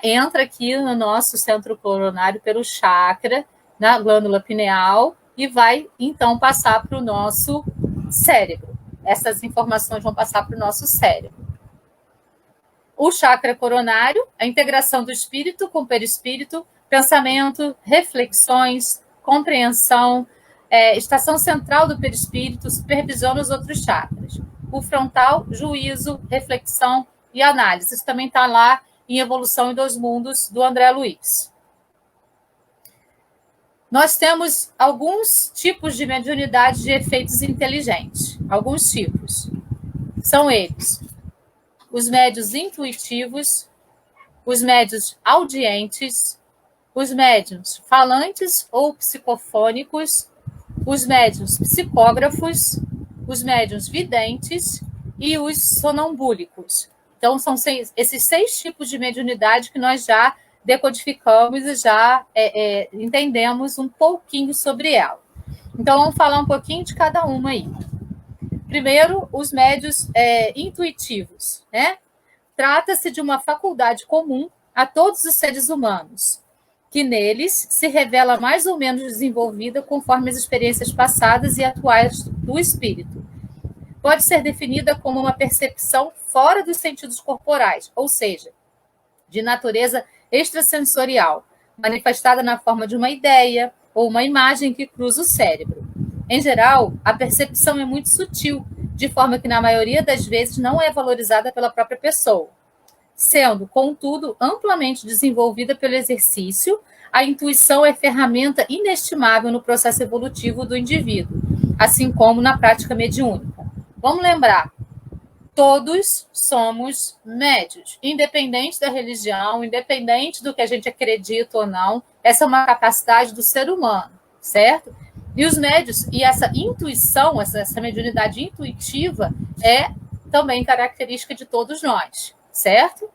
entra aqui no nosso centro coronário pelo chakra, na glândula pineal, e vai, então, passar para o nosso cérebro. Essas informações vão passar para o nosso cérebro. O chakra coronário, a integração do espírito com o perispírito, pensamento, reflexões, compreensão, estação central do perispírito, supervisiona os outros chakras. O frontal, juízo, reflexão e análise. Isso também está lá em Evolução em Dois Mundos, do André Luiz. Nós temos alguns tipos de mediunidade de efeitos inteligentes. Alguns tipos. São eles: os médiuns intuitivos, os médiuns audientes, os médiuns falantes ou psicofônicos, os médiuns psicógrafos, os médiuns videntes e os sonambúlicos. Então, são esses 6 tipos de mediunidade que nós já decodificamos e já entendemos um pouquinho sobre ela. Então, vamos falar um pouquinho de cada uma aí. Primeiro, os médiuns intuitivos, né? Trata-se de uma faculdade comum a todos os seres humanos, que neles se revela mais ou menos desenvolvida conforme as experiências passadas e atuais do espírito. Pode ser definida como uma percepção fora dos sentidos corporais, ou seja, de natureza extrasensorial, manifestada na forma de uma ideia ou uma imagem que cruza o cérebro. Em geral, a percepção é muito sutil, de forma que, na maioria das vezes, não é valorizada pela própria pessoa. Sendo, contudo, amplamente desenvolvida pelo exercício, a intuição é ferramenta inestimável no processo evolutivo do indivíduo, assim como na prática mediúnica. Vamos lembrar, todos somos médiuns, independente da religião, independente do que a gente acredita ou não, essa é uma capacidade do ser humano, certo? E os médiuns, e essa intuição, essa mediunidade intuitiva é também característica de todos nós, certo?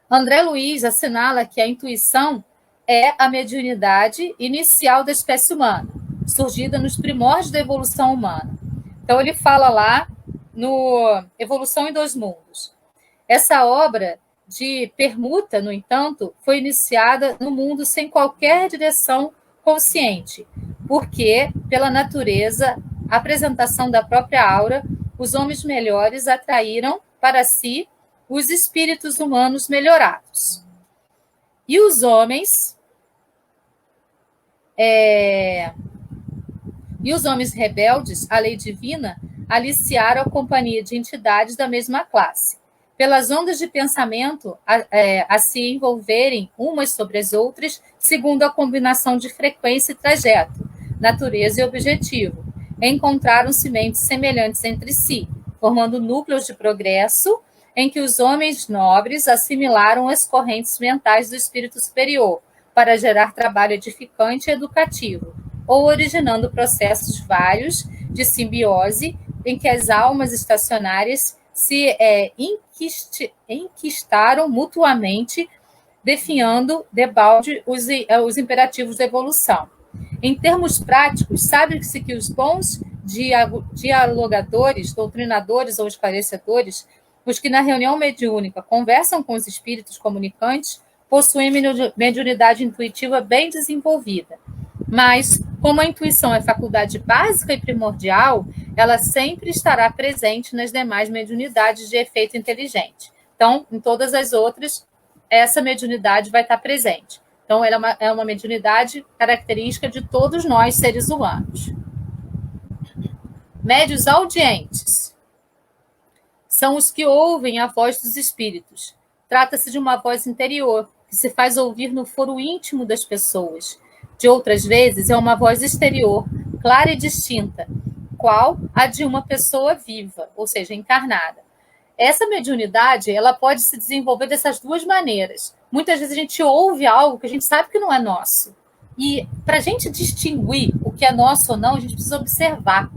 André Luiz assinala que a intuição é a mediunidade inicial da espécie humana, surgida nos primórdios da evolução humana. Então, ele fala lá no Evolução em Dois Mundos. Essa obra de permuta, no entanto, foi iniciada no mundo sem qualquer direção consciente, porque, pela natureza, apresentação da própria aura, os homens melhores atraíram para si os espíritos humanos melhorados. E os homens rebeldes à lei divina aliciaram a companhia de entidades da mesma classe, pelas ondas de pensamento a se envolverem umas sobre as outras, segundo a combinação de frequência e trajeto, natureza e objetivo. Encontraram sementes semelhantes entre si, formando núcleos de progresso em que os homens nobres assimilaram as correntes mentais do espírito superior para gerar trabalho edificante e educativo, ou originando processos vários de simbiose em que as almas estacionárias se enquistaram mutuamente, definhando debalde os imperativos da evolução. Em termos práticos, sabe-se que os bons dialogadores, doutrinadores ou esclarecedores, os que na reunião mediúnica conversam com os espíritos comunicantes, possuem mediunidade intuitiva bem desenvolvida. Mas, como a intuição é faculdade básica e primordial, ela sempre estará presente nas demais mediunidades de efeito inteligente. Então, em todas as outras, essa mediunidade vai estar presente. Então, ela é uma mediunidade característica de todos nós, seres humanos. Médios audientes são os que ouvem a voz dos espíritos. Trata-se de uma voz interior, que se faz ouvir no foro íntimo das pessoas. De outras vezes, é uma voz exterior, clara e distinta, qual a de uma pessoa viva, ou seja, encarnada. Essa mediunidade, ela pode se desenvolver dessas duas maneiras. Muitas vezes a gente ouve algo que a gente sabe que não é nosso. E para a gente distinguir o que é nosso ou não, a gente precisa observar,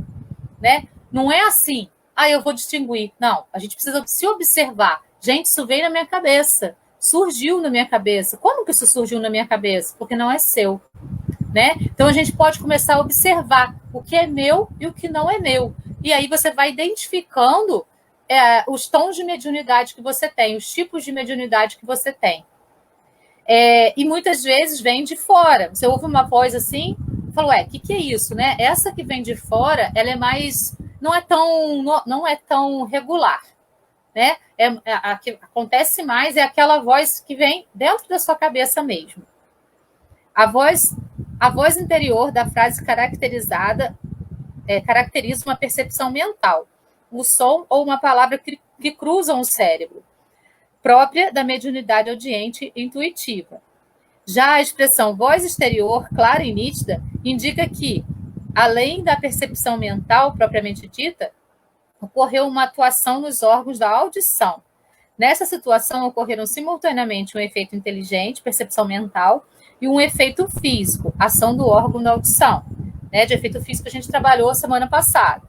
né? Não é assim, eu vou distinguir. Não, a gente precisa se observar. Gente, isso veio na minha cabeça. Surgiu na minha cabeça. Como que isso surgiu na minha cabeça? Porque não é seu, né? Então a gente pode começar a observar o que é meu e o que não é meu. E aí você vai identificando os tons de mediunidade que você tem, os tipos de mediunidade que você tem. E muitas vezes vem de fora. Você ouve uma voz assim, fala, o que é isso, né? Essa que vem de fora, ela é mais, não é tão regular, né? A que acontece mais é aquela voz que vem dentro da sua cabeça mesmo. A voz interior da frase caracterizada caracteriza uma percepção mental, o som ou uma palavra que cruzam o cérebro, própria da mediunidade audiente intuitiva. Já a expressão voz exterior, clara e nítida, indica que, além da percepção mental propriamente dita, ocorreu uma atuação nos órgãos da audição. Nessa situação, ocorreram simultaneamente um efeito inteligente, percepção mental, e um efeito físico, ação do órgão da audição. De efeito físico a gente trabalhou semana passada.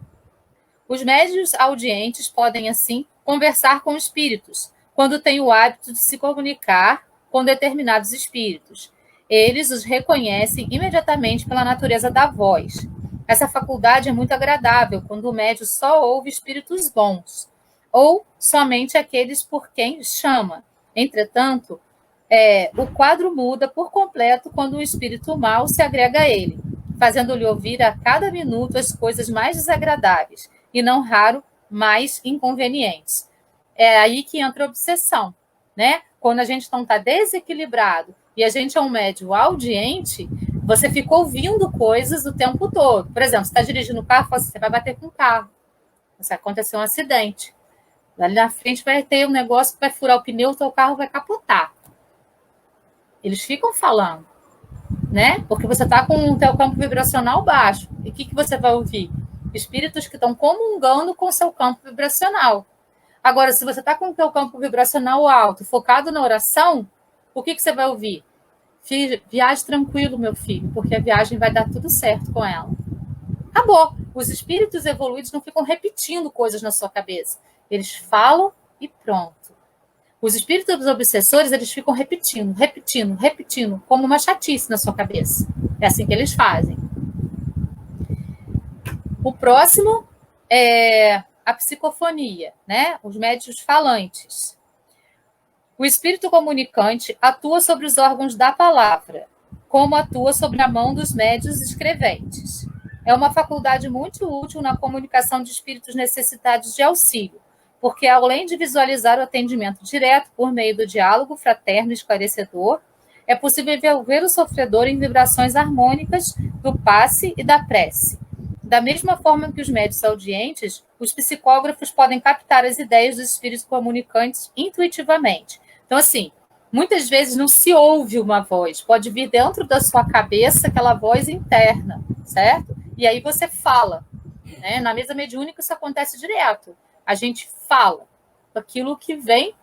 Os médiuns audientes podem, assim, conversar com espíritos, quando têm o hábito de se comunicar com determinados espíritos. Eles os reconhecem imediatamente pela natureza da voz. Essa faculdade é muito agradável quando o médium só ouve espíritos bons, ou somente aqueles por quem chama. Entretanto, o quadro muda por completo quando um espírito mau se agrega a ele, fazendo-lhe ouvir a cada minuto as coisas mais desagradáveis, e não raro, mais inconvenientes. É aí que entra a obsessão, né? Quando a gente não está desequilibrado e a gente é um médium audiente, você fica ouvindo coisas o tempo todo. Por exemplo, você está dirigindo o carro, você vai bater com o carro. Vai acontecer um acidente. Ali na frente vai ter um negócio que vai furar o pneu, o seu carro vai capotar. Eles ficam falando, né? Porque você está com o teu campo vibracional baixo. E o que você vai ouvir? Espíritos que estão comungando com o seu campo vibracional. Agora, se você está com o teu campo vibracional alto, focado na oração, o que você vai ouvir? Viaje tranquilo, meu filho, porque a viagem vai dar tudo certo com ela. Acabou. Os espíritos evoluídos não ficam repetindo coisas na sua cabeça. Eles falam e pronto. Os espíritos obsessores, eles ficam repetindo, como uma chatice na sua cabeça. É assim que eles fazem. O próximo é a psicofonia, né? Os médiuns falantes. O espírito comunicante atua sobre os órgãos da palavra, como atua sobre a mão dos médiuns escreventes. É uma faculdade muito útil na comunicação de espíritos necessitados de auxílio, porque além de visualizar o atendimento direto por meio do diálogo fraterno e esclarecedor, é possível envolver o sofredor em vibrações harmônicas do passe e da prece. Da mesma forma que os médiuns audientes, os psicógrafos podem captar as ideias dos espíritos comunicantes intuitivamente. Então, assim, muitas vezes não se ouve uma voz, pode vir dentro da sua cabeça aquela voz interna, certo? E aí você fala, né? Na mesa mediúnica isso acontece direto. A gente fala aquilo que vem,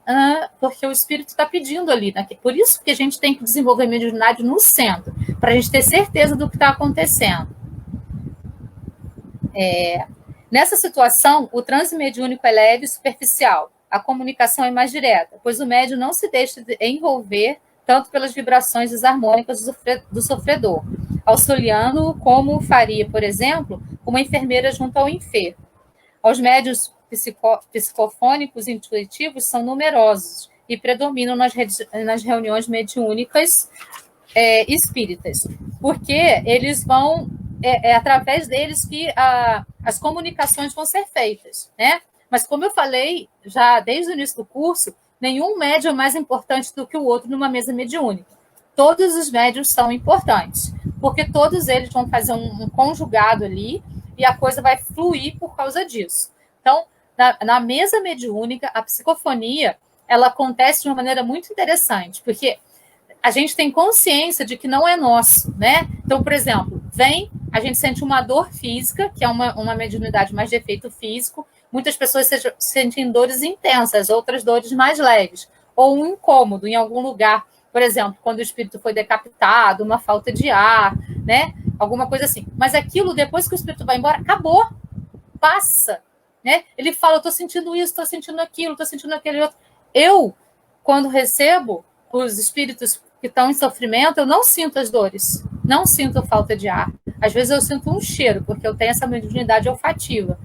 porque o espírito está pedindo ali. Né? Por isso que a gente tem que desenvolver mediunidade no centro, para a gente ter certeza do que está acontecendo. Nessa situação, o transe mediúnico é leve e superficial. A comunicação é mais direta, pois o médium não se deixa envolver tanto pelas vibrações desarmônicas do sofredor, auxiliando-o como faria, por exemplo, uma enfermeira junto ao enfermo. Os médiuns psicofônicos intuitivos são numerosos e predominam nas reuniões mediúnicas espíritas, porque eles vão, através deles que as comunicações vão ser feitas, né? Mas como eu falei já desde o início do curso, nenhum médium é mais importante do que o outro numa mesa mediúnica. Todos os médiuns são importantes, porque todos eles vão fazer um conjugado ali e a coisa vai fluir por causa disso. Então, na mesa mediúnica, a psicofonia, ela acontece de uma maneira muito interessante, porque a gente tem consciência de que não é nosso, né? Então, por exemplo, a gente sente uma dor física, que é uma mediunidade mais de efeito físico. Muitas pessoas sentem dores intensas, outras dores mais leves. Ou um incômodo em algum lugar. Por exemplo, quando o espírito foi decapitado, uma falta de ar, né? Alguma coisa assim. Mas aquilo, depois que o espírito vai embora, acabou. Passa. Né? Ele fala, eu estou sentindo isso, estou sentindo aquilo, estou sentindo aquele outro. Eu, quando recebo os espíritos que estão em sofrimento, eu não sinto as dores. Não sinto falta de ar. Às vezes eu sinto um cheiro, porque eu tenho essa mediunidade olfativa.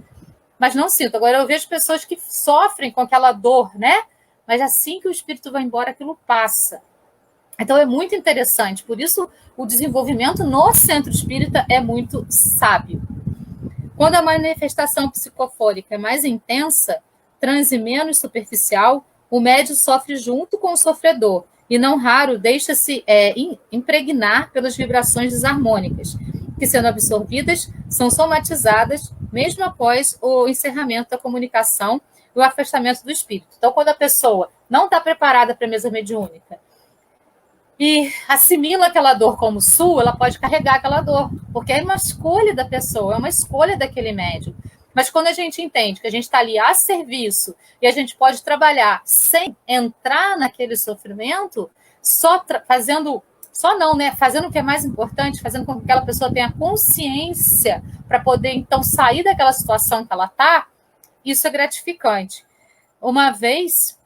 Mas não sinto. Agora eu vejo pessoas que sofrem com aquela dor, né? Mas assim que o espírito vai embora, aquilo passa. Então é muito interessante. Por isso, o desenvolvimento no centro espírita é muito sábio. Quando a manifestação psicofônica é mais intensa, transe menos superficial, o médium sofre junto com o sofredor e, não raro, deixa-se impregnar pelas vibrações desarmônicas, que, sendo absorvidas, são somatizadas mesmo após o encerramento da comunicação e o afastamento do espírito. Então, quando a pessoa não está preparada para a mesa mediúnica e assimila aquela dor como sua, ela pode carregar aquela dor, porque é uma escolha da pessoa, é uma escolha daquele médium. Mas quando a gente entende que a gente está ali a serviço e a gente pode trabalhar sem entrar naquele sofrimento, fazendo o que é mais importante, fazendo com que aquela pessoa tenha consciência para poder, então, sair daquela situação que ela está, isso é gratificante. Uma vez,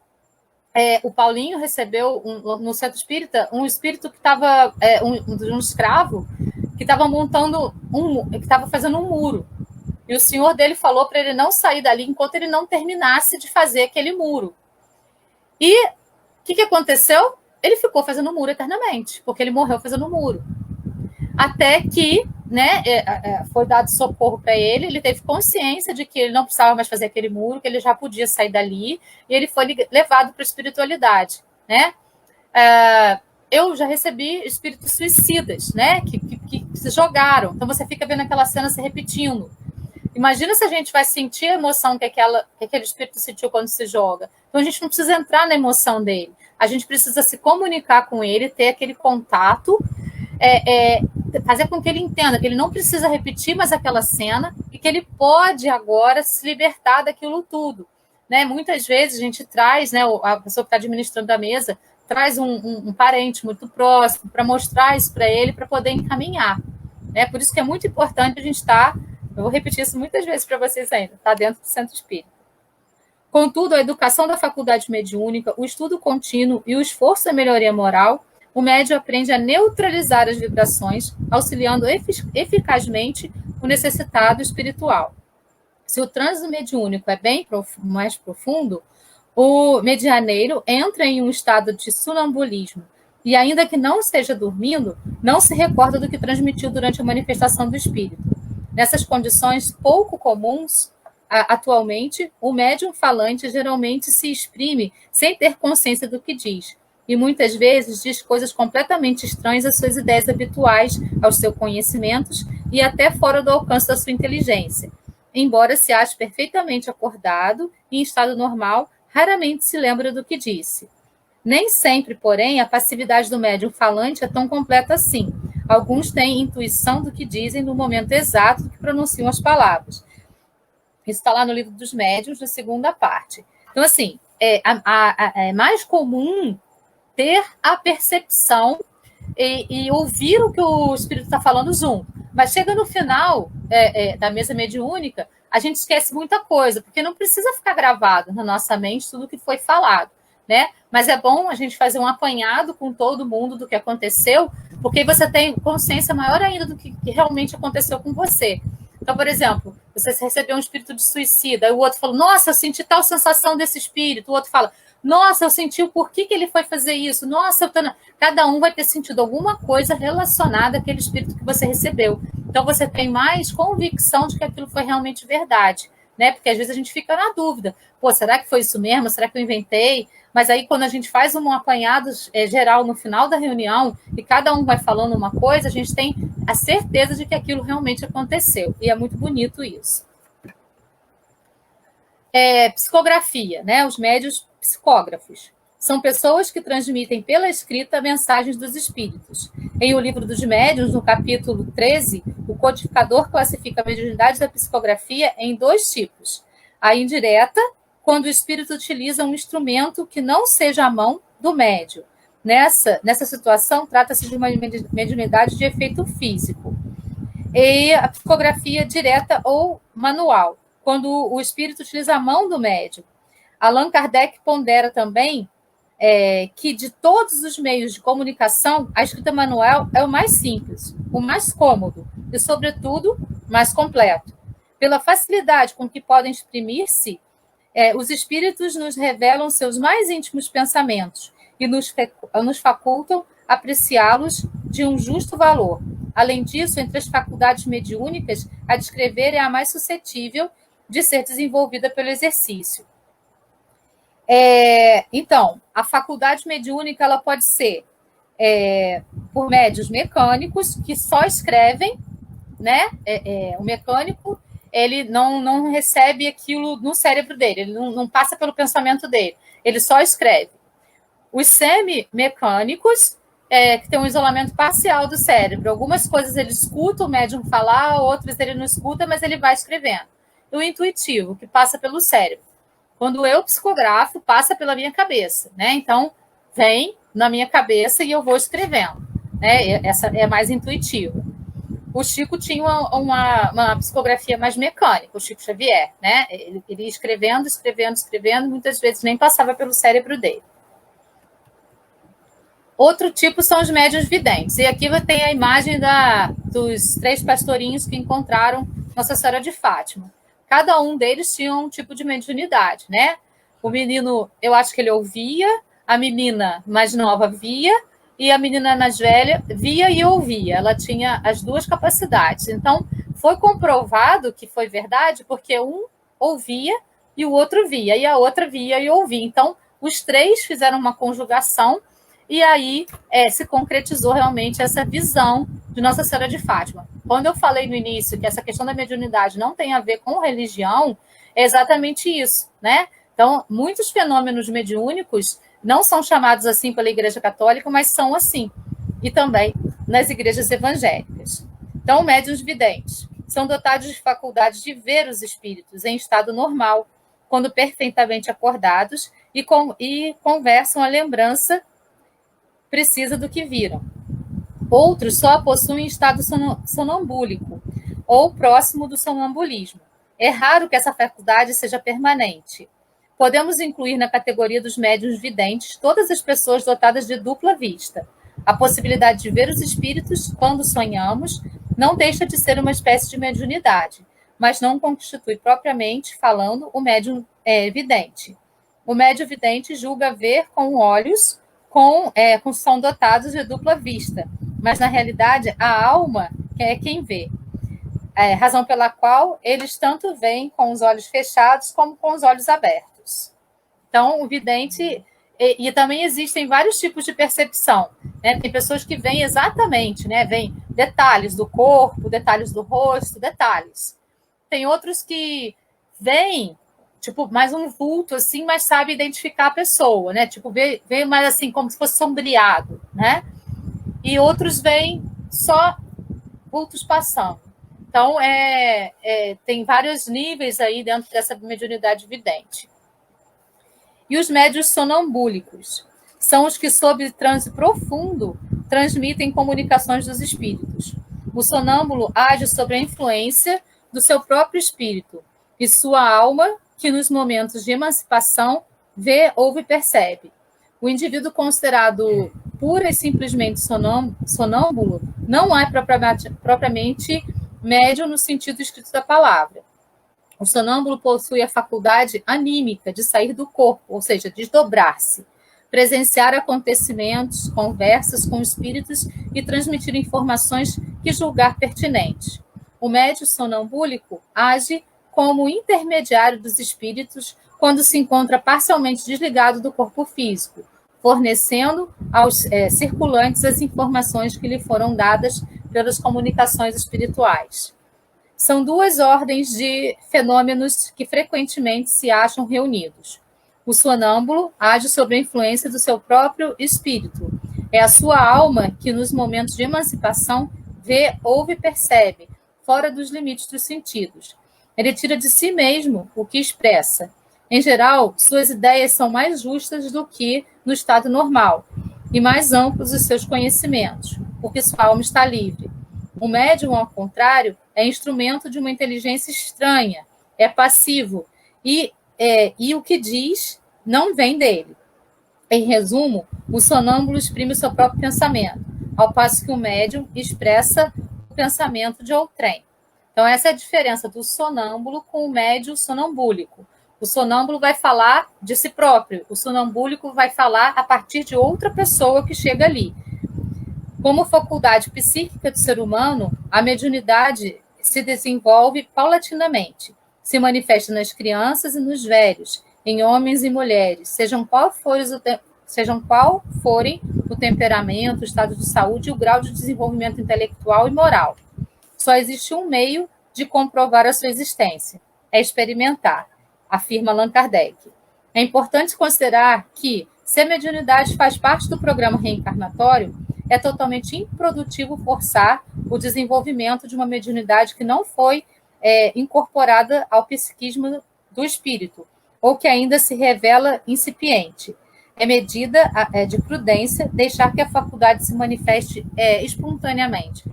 o Paulinho recebeu, no centro espírita, um espírito que estava, um escravo, que estava que estava fazendo um muro. E o senhor dele falou para ele não sair dali enquanto ele não terminasse de fazer aquele muro. E o que aconteceu? Ele ficou fazendo muro eternamente, porque ele morreu fazendo muro. Até que, né, foi dado socorro para ele, ele teve consciência de que ele não precisava mais fazer aquele muro, que ele já podia sair dali, e ele foi levado para a espiritualidade. Né? Eu já recebi espíritos suicidas, né, que se jogaram. Então você fica vendo aquela cena se repetindo. Imagina se a gente vai sentir a emoção que aquele espírito sentiu quando se joga. Então a gente não precisa entrar na emoção dele. A gente precisa se comunicar com ele, ter aquele contato, fazer com que ele entenda que ele não precisa repetir mais aquela cena e que ele pode agora se libertar daquilo tudo. Né? Muitas vezes a gente traz, né, a pessoa que está administrando a mesa, traz um parente muito próximo para mostrar isso para ele, para poder encaminhar. Né? Por isso que é muito importante a gente estar... Eu vou repetir isso muitas vezes para vocês ainda, está dentro do centro espírita. Contudo, a educação da faculdade mediúnica, o estudo contínuo e o esforço da melhoria moral, o médium aprende a neutralizar as vibrações, auxiliando eficazmente o necessitado espiritual. Se o trânsito mediúnico é bem mais profundo, o medianeiro entra em um estado de sonambulismo e, ainda que não esteja dormindo, não se recorda do que transmitiu durante a manifestação do espírito. Nessas condições pouco comuns, atualmente, o médium falante geralmente se exprime sem ter consciência do que diz, e muitas vezes diz coisas completamente estranhas às suas ideias habituais, aos seus conhecimentos e até fora do alcance da sua inteligência. Embora se ache perfeitamente acordado e em estado normal, raramente se lembra do que disse. Nem sempre, porém, a passividade do médium falante é tão completa assim. Alguns têm intuição do que dizem no momento exato que pronunciam as palavras. Isso está lá no Livro dos Médiuns, na segunda parte. Então, assim, é mais comum ter a percepção e ouvir o que o espírito está falando junto. Mas chega no final da mesa mediúnica, a gente esquece muita coisa, porque não precisa ficar gravado na nossa mente tudo o que foi falado, né? Mas é bom a gente fazer um apanhado com todo mundo do que aconteceu, porque você tem consciência maior ainda do que realmente aconteceu com você. Então, por exemplo, você recebeu um espírito de suicida, e o outro falou, nossa, eu senti tal sensação desse espírito, o outro fala, nossa, eu senti o porquê que ele foi fazer isso, nossa, cada um vai ter sentido alguma coisa relacionada àquele espírito que você recebeu. Então, você tem mais convicção de que aquilo foi realmente verdade, né? Porque às vezes a gente fica na dúvida, pô, será que foi isso mesmo? Será que eu inventei? Mas aí, quando a gente faz um apanhado geral no final da reunião e cada um vai falando uma coisa, a gente tem a certeza de que aquilo realmente aconteceu. E é muito bonito isso. Psicografia, né? Os médiuns psicógrafos. São pessoas que transmitem pela escrita mensagens dos espíritos. Em O Livro dos Médiuns, no capítulo 13, o codificador classifica a mediunidade da psicografia em 2 tipos. A indireta, quando o espírito utiliza um instrumento que não seja a mão do médium. Nessa situação, trata-se de uma mediunidade de efeito físico. E a psicografia direta ou manual, quando o espírito utiliza a mão do médium. Allan Kardec pondera também que de todos os meios de comunicação, a escrita manual é o mais simples, o mais cômodo e, sobretudo, mais completo. Pela facilidade com que podem exprimir-se, os espíritos nos revelam seus mais íntimos pensamentos e nos facultam apreciá-los de um justo valor. Além disso, entre as faculdades mediúnicas, a de escrever é a mais suscetível de ser desenvolvida pelo exercício. Então, a faculdade mediúnica ela pode ser por médios mecânicos que só escrevem, né? O mecânico ele não recebe aquilo no cérebro dele, ele não passa pelo pensamento dele, ele só escreve. Os semimecânicos, que tem um isolamento parcial do cérebro, algumas coisas ele escuta o médium falar, outras ele não escuta, mas ele vai escrevendo. E o intuitivo, que passa pelo cérebro. Quando eu psicografo, passa pela minha cabeça, né? Então, vem na minha cabeça e eu vou escrevendo, né? Essa é mais intuitiva. O Chico tinha uma psicografia mais mecânica, o Chico Xavier, né? Ele ia escrevendo, muitas vezes nem passava pelo cérebro dele. Outro tipo são os médiuns videntes. E aqui tem a imagem dos 3 pastorinhos que encontraram Nossa Senhora de Fátima. Cada um deles tinha um tipo de mediunidade, né? O menino, eu acho que ele ouvia, a menina mais nova via, e a menina mais velha via e ouvia. Ela tinha as 2 capacidades. Então, foi comprovado que foi verdade, porque um ouvia e o outro via, e a outra via e ouvia. Então, os 3 fizeram uma conjugação, e aí se concretizou realmente essa visão de Nossa Senhora de Fátima. Quando eu falei no início que essa questão da mediunidade não tem a ver com religião, é exatamente isso, né? Então, muitos fenômenos mediúnicos não são chamados assim pela Igreja Católica, mas são assim. E também nas igrejas evangélicas. Então, médiuns videntes são dotados de faculdade de ver os espíritos em estado normal, quando perfeitamente acordados, e conversam a lembrança precisa do que viram. Outros só a possuem em estado sonambúlico ou próximo do sonambulismo. É raro que essa faculdade seja permanente. Podemos incluir na categoria dos médiuns videntes todas as pessoas dotadas de dupla vista. A possibilidade de ver os espíritos quando sonhamos não deixa de ser uma espécie de mediunidade, mas não constitui propriamente falando o médium vidente. O médium vidente julga ver com olhos são dotados de dupla vista, mas na realidade a alma é quem vê. razão pela qual eles tanto veem com os olhos fechados como com os olhos abertos. Então, o vidente... E também existem vários tipos de percepção, né? Tem pessoas que veem exatamente, né? Veem detalhes do corpo, detalhes do rosto, detalhes. Tem outros que veem, tipo, mais um vulto, assim, mas sabe identificar a pessoa, né? Tipo, vê mais assim, como se fosse sombreado, né? E outros veem só vultos passando. Então, tem vários níveis aí dentro dessa mediunidade vidente. E os médiuns sonambúlicos são os que, sob transe profundo, transmitem comunicações dos espíritos. O sonâmbulo age sobre a influência do seu próprio espírito e sua alma, que nos momentos de emancipação vê, ouve e percebe. O indivíduo considerado pura e simplesmente sonâmbulo não é propriamente médium no sentido escrito da palavra. O sonâmbulo possui a faculdade anímica de sair do corpo, ou seja, desdobrar-se, presenciar acontecimentos, conversas com espíritos e transmitir informações que julgar pertinentes. O médium sonambúlico age como intermediário dos espíritos quando se encontra parcialmente desligado do corpo físico, fornecendo aos circulantes as informações que lhe foram dadas pelas comunicações espirituais. São duas ordens de fenômenos que frequentemente se acham reunidos. O sonâmbulo age sob a influência do seu próprio espírito. É a sua alma que, nos momentos de emancipação, vê, ouve e percebe, fora dos limites dos sentidos. Ele tira de si mesmo o que expressa. Em geral, suas ideias são mais justas do que no estado normal e mais amplos os seus conhecimentos, porque sua alma está livre. O médium, ao contrário, é instrumento de uma inteligência estranha, é passivo, e o que diz não vem dele. Em resumo, o sonâmbulo exprime o seu próprio pensamento, ao passo que o médium expressa o pensamento de outrem. Então, essa é a diferença do sonâmbulo com o médium sonambúlico. O sonâmbulo vai falar de si próprio, o sonambúlico vai falar a partir de outra pessoa que chega ali. Como faculdade psíquica do ser humano, a mediunidade se desenvolve paulatinamente, se manifesta nas crianças e nos velhos, em homens e mulheres, sejam qual forem o temperamento, o estado de saúde e o grau de desenvolvimento intelectual e moral. Só existe um meio de comprovar a sua existência, é experimentar, afirma Allan Kardec. É importante considerar que, se a mediunidade faz parte do programa reencarnatório, é totalmente improdutivo forçar o desenvolvimento de uma mediunidade que não foi incorporada ao psiquismo do espírito, ou que ainda se revela incipiente. É medida de prudência deixar que a faculdade se manifeste espontaneamente.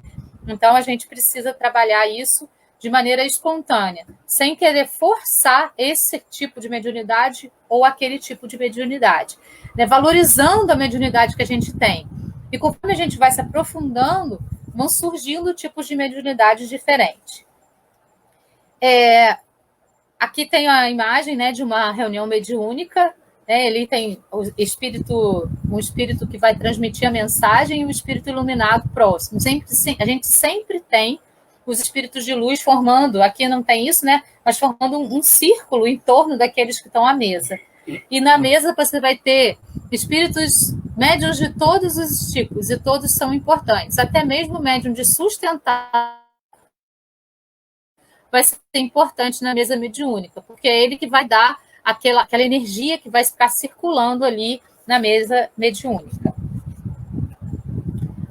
Então, a gente precisa trabalhar isso de maneira espontânea, sem querer forçar esse tipo de mediunidade ou aquele tipo de mediunidade, né? Valorizando a mediunidade que a gente tem. E conforme a gente vai se aprofundando, vão surgindo tipos de mediunidade diferentes. Aqui tem a imagem, né, de uma reunião mediúnica, né? Ele tem um espírito que vai transmitir a mensagem e o espírito iluminado próximo. A gente sempre tem os espíritos de luz formando, aqui não tem isso, né? Mas formando um círculo em torno daqueles que estão à mesa. E na mesa você vai ter espíritos médiuns de todos os tipos, e todos são importantes. Até mesmo o médium de sustentar vai ser importante na mesa mediúnica, porque é ele que vai dar aquela energia que vai ficar circulando ali na mesa mediúnica.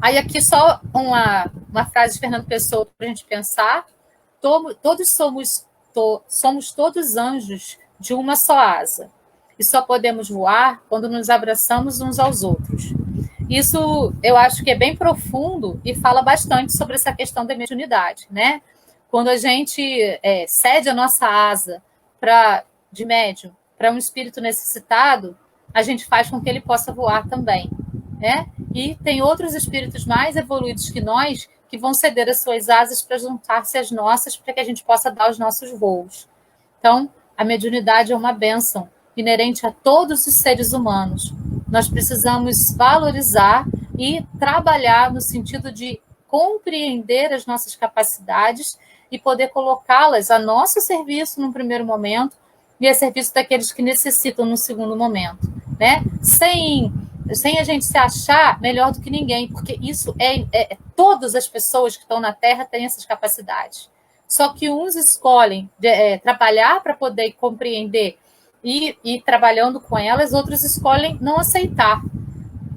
Aí aqui só uma frase de Fernando Pessoa para a gente pensar. Todos somos todos anjos de uma só asa, e só podemos voar quando nos abraçamos uns aos outros. Isso eu acho que é bem profundo e fala bastante sobre essa questão da mediunidade, né? Quando a gente cede a nossa asa de médium para um espírito necessitado, a gente faz com que ele possa voar também, né? E tem outros espíritos mais evoluídos que nós que vão ceder as suas asas para juntar-se às nossas, para que a gente possa dar os nossos voos. Então, a mediunidade é uma bênção inerente a todos os seres humanos. Nós precisamos valorizar e trabalhar no sentido de compreender as nossas capacidades e poder colocá-las a nosso serviço num primeiro momento e a serviço daqueles que necessitam no segundo momento, né? Sem a gente se achar melhor do que ninguém, porque isso todas as pessoas que estão na Terra têm essas capacidades. Só que uns escolhem trabalhar para poder compreender e ir trabalhando com elas, outros escolhem não aceitar.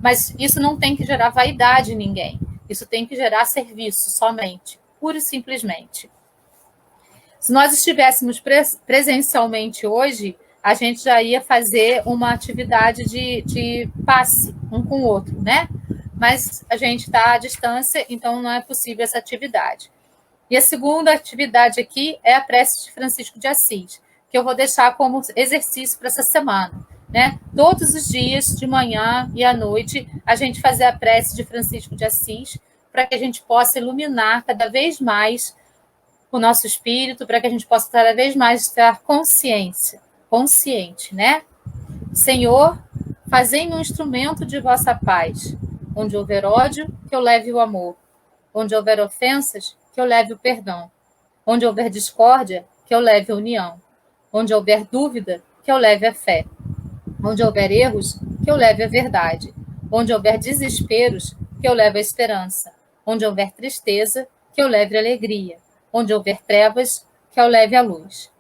Mas isso não tem que gerar vaidade em ninguém. Isso tem que gerar serviço somente, pura e simplesmente. Se nós estivéssemos presencialmente hoje, a gente já ia fazer uma atividade de passe um com o outro, né? Mas a gente está à distância, então não é possível essa atividade. E a segunda atividade aqui é a prece de Francisco de Assis, que eu vou deixar como exercício para essa semana, né? Todos os dias, de manhã e à noite, a gente fazer a prece de Francisco de Assis, para que a gente possa iluminar cada vez mais o nosso espírito, para que a gente possa cada vez mais estar consciente, né? Senhor, fazei-me um instrumento de vossa paz. Onde houver ódio, que eu leve o amor. Onde houver ofensas, que eu leve o perdão. Onde houver discórdia, que eu leve a união. Onde houver dúvida, que eu leve a fé. Onde houver erros, que eu leve a verdade. Onde houver desesperos, que eu leve a esperança. Onde houver tristeza, que eu leve a alegria. Onde houver trevas, que eu leve a luz.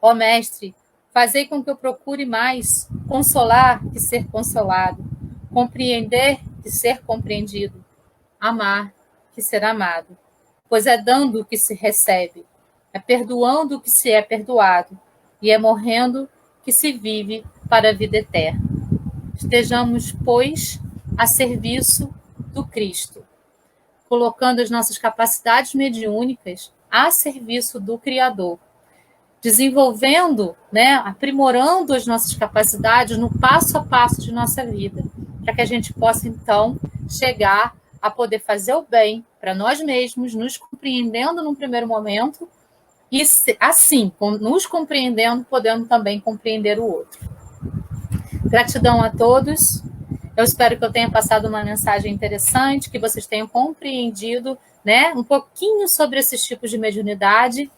Ó Mestre, fazei com que eu procure mais consolar que ser consolado, compreender que ser compreendido, amar que ser amado. Pois é dando que se recebe, é perdoando que se é perdoado, e é morrendo que se vive para a vida eterna. Estejamos, pois, a serviço do Cristo, colocando as nossas capacidades mediúnicas a serviço do Criador, desenvolvendo, né, aprimorando as nossas capacidades no passo a passo de nossa vida, para que a gente possa, então, chegar a poder fazer o bem para nós mesmos, nos compreendendo num primeiro momento, e assim, nos compreendendo, podendo também compreender o outro. Gratidão a todos. Eu espero que eu tenha passado uma mensagem interessante, que vocês tenham compreendido, né, um pouquinho sobre esses tipos de mediunidade.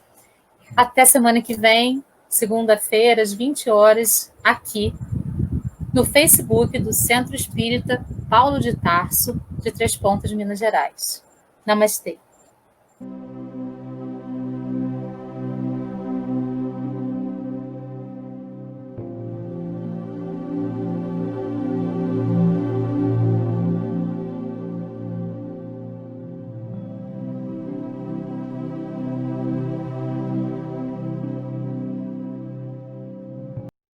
Até semana que vem, segunda-feira, às 20 horas, aqui no Facebook do Centro Espírita Paulo de Tarso, de Três Pontas, Minas Gerais. Namastê.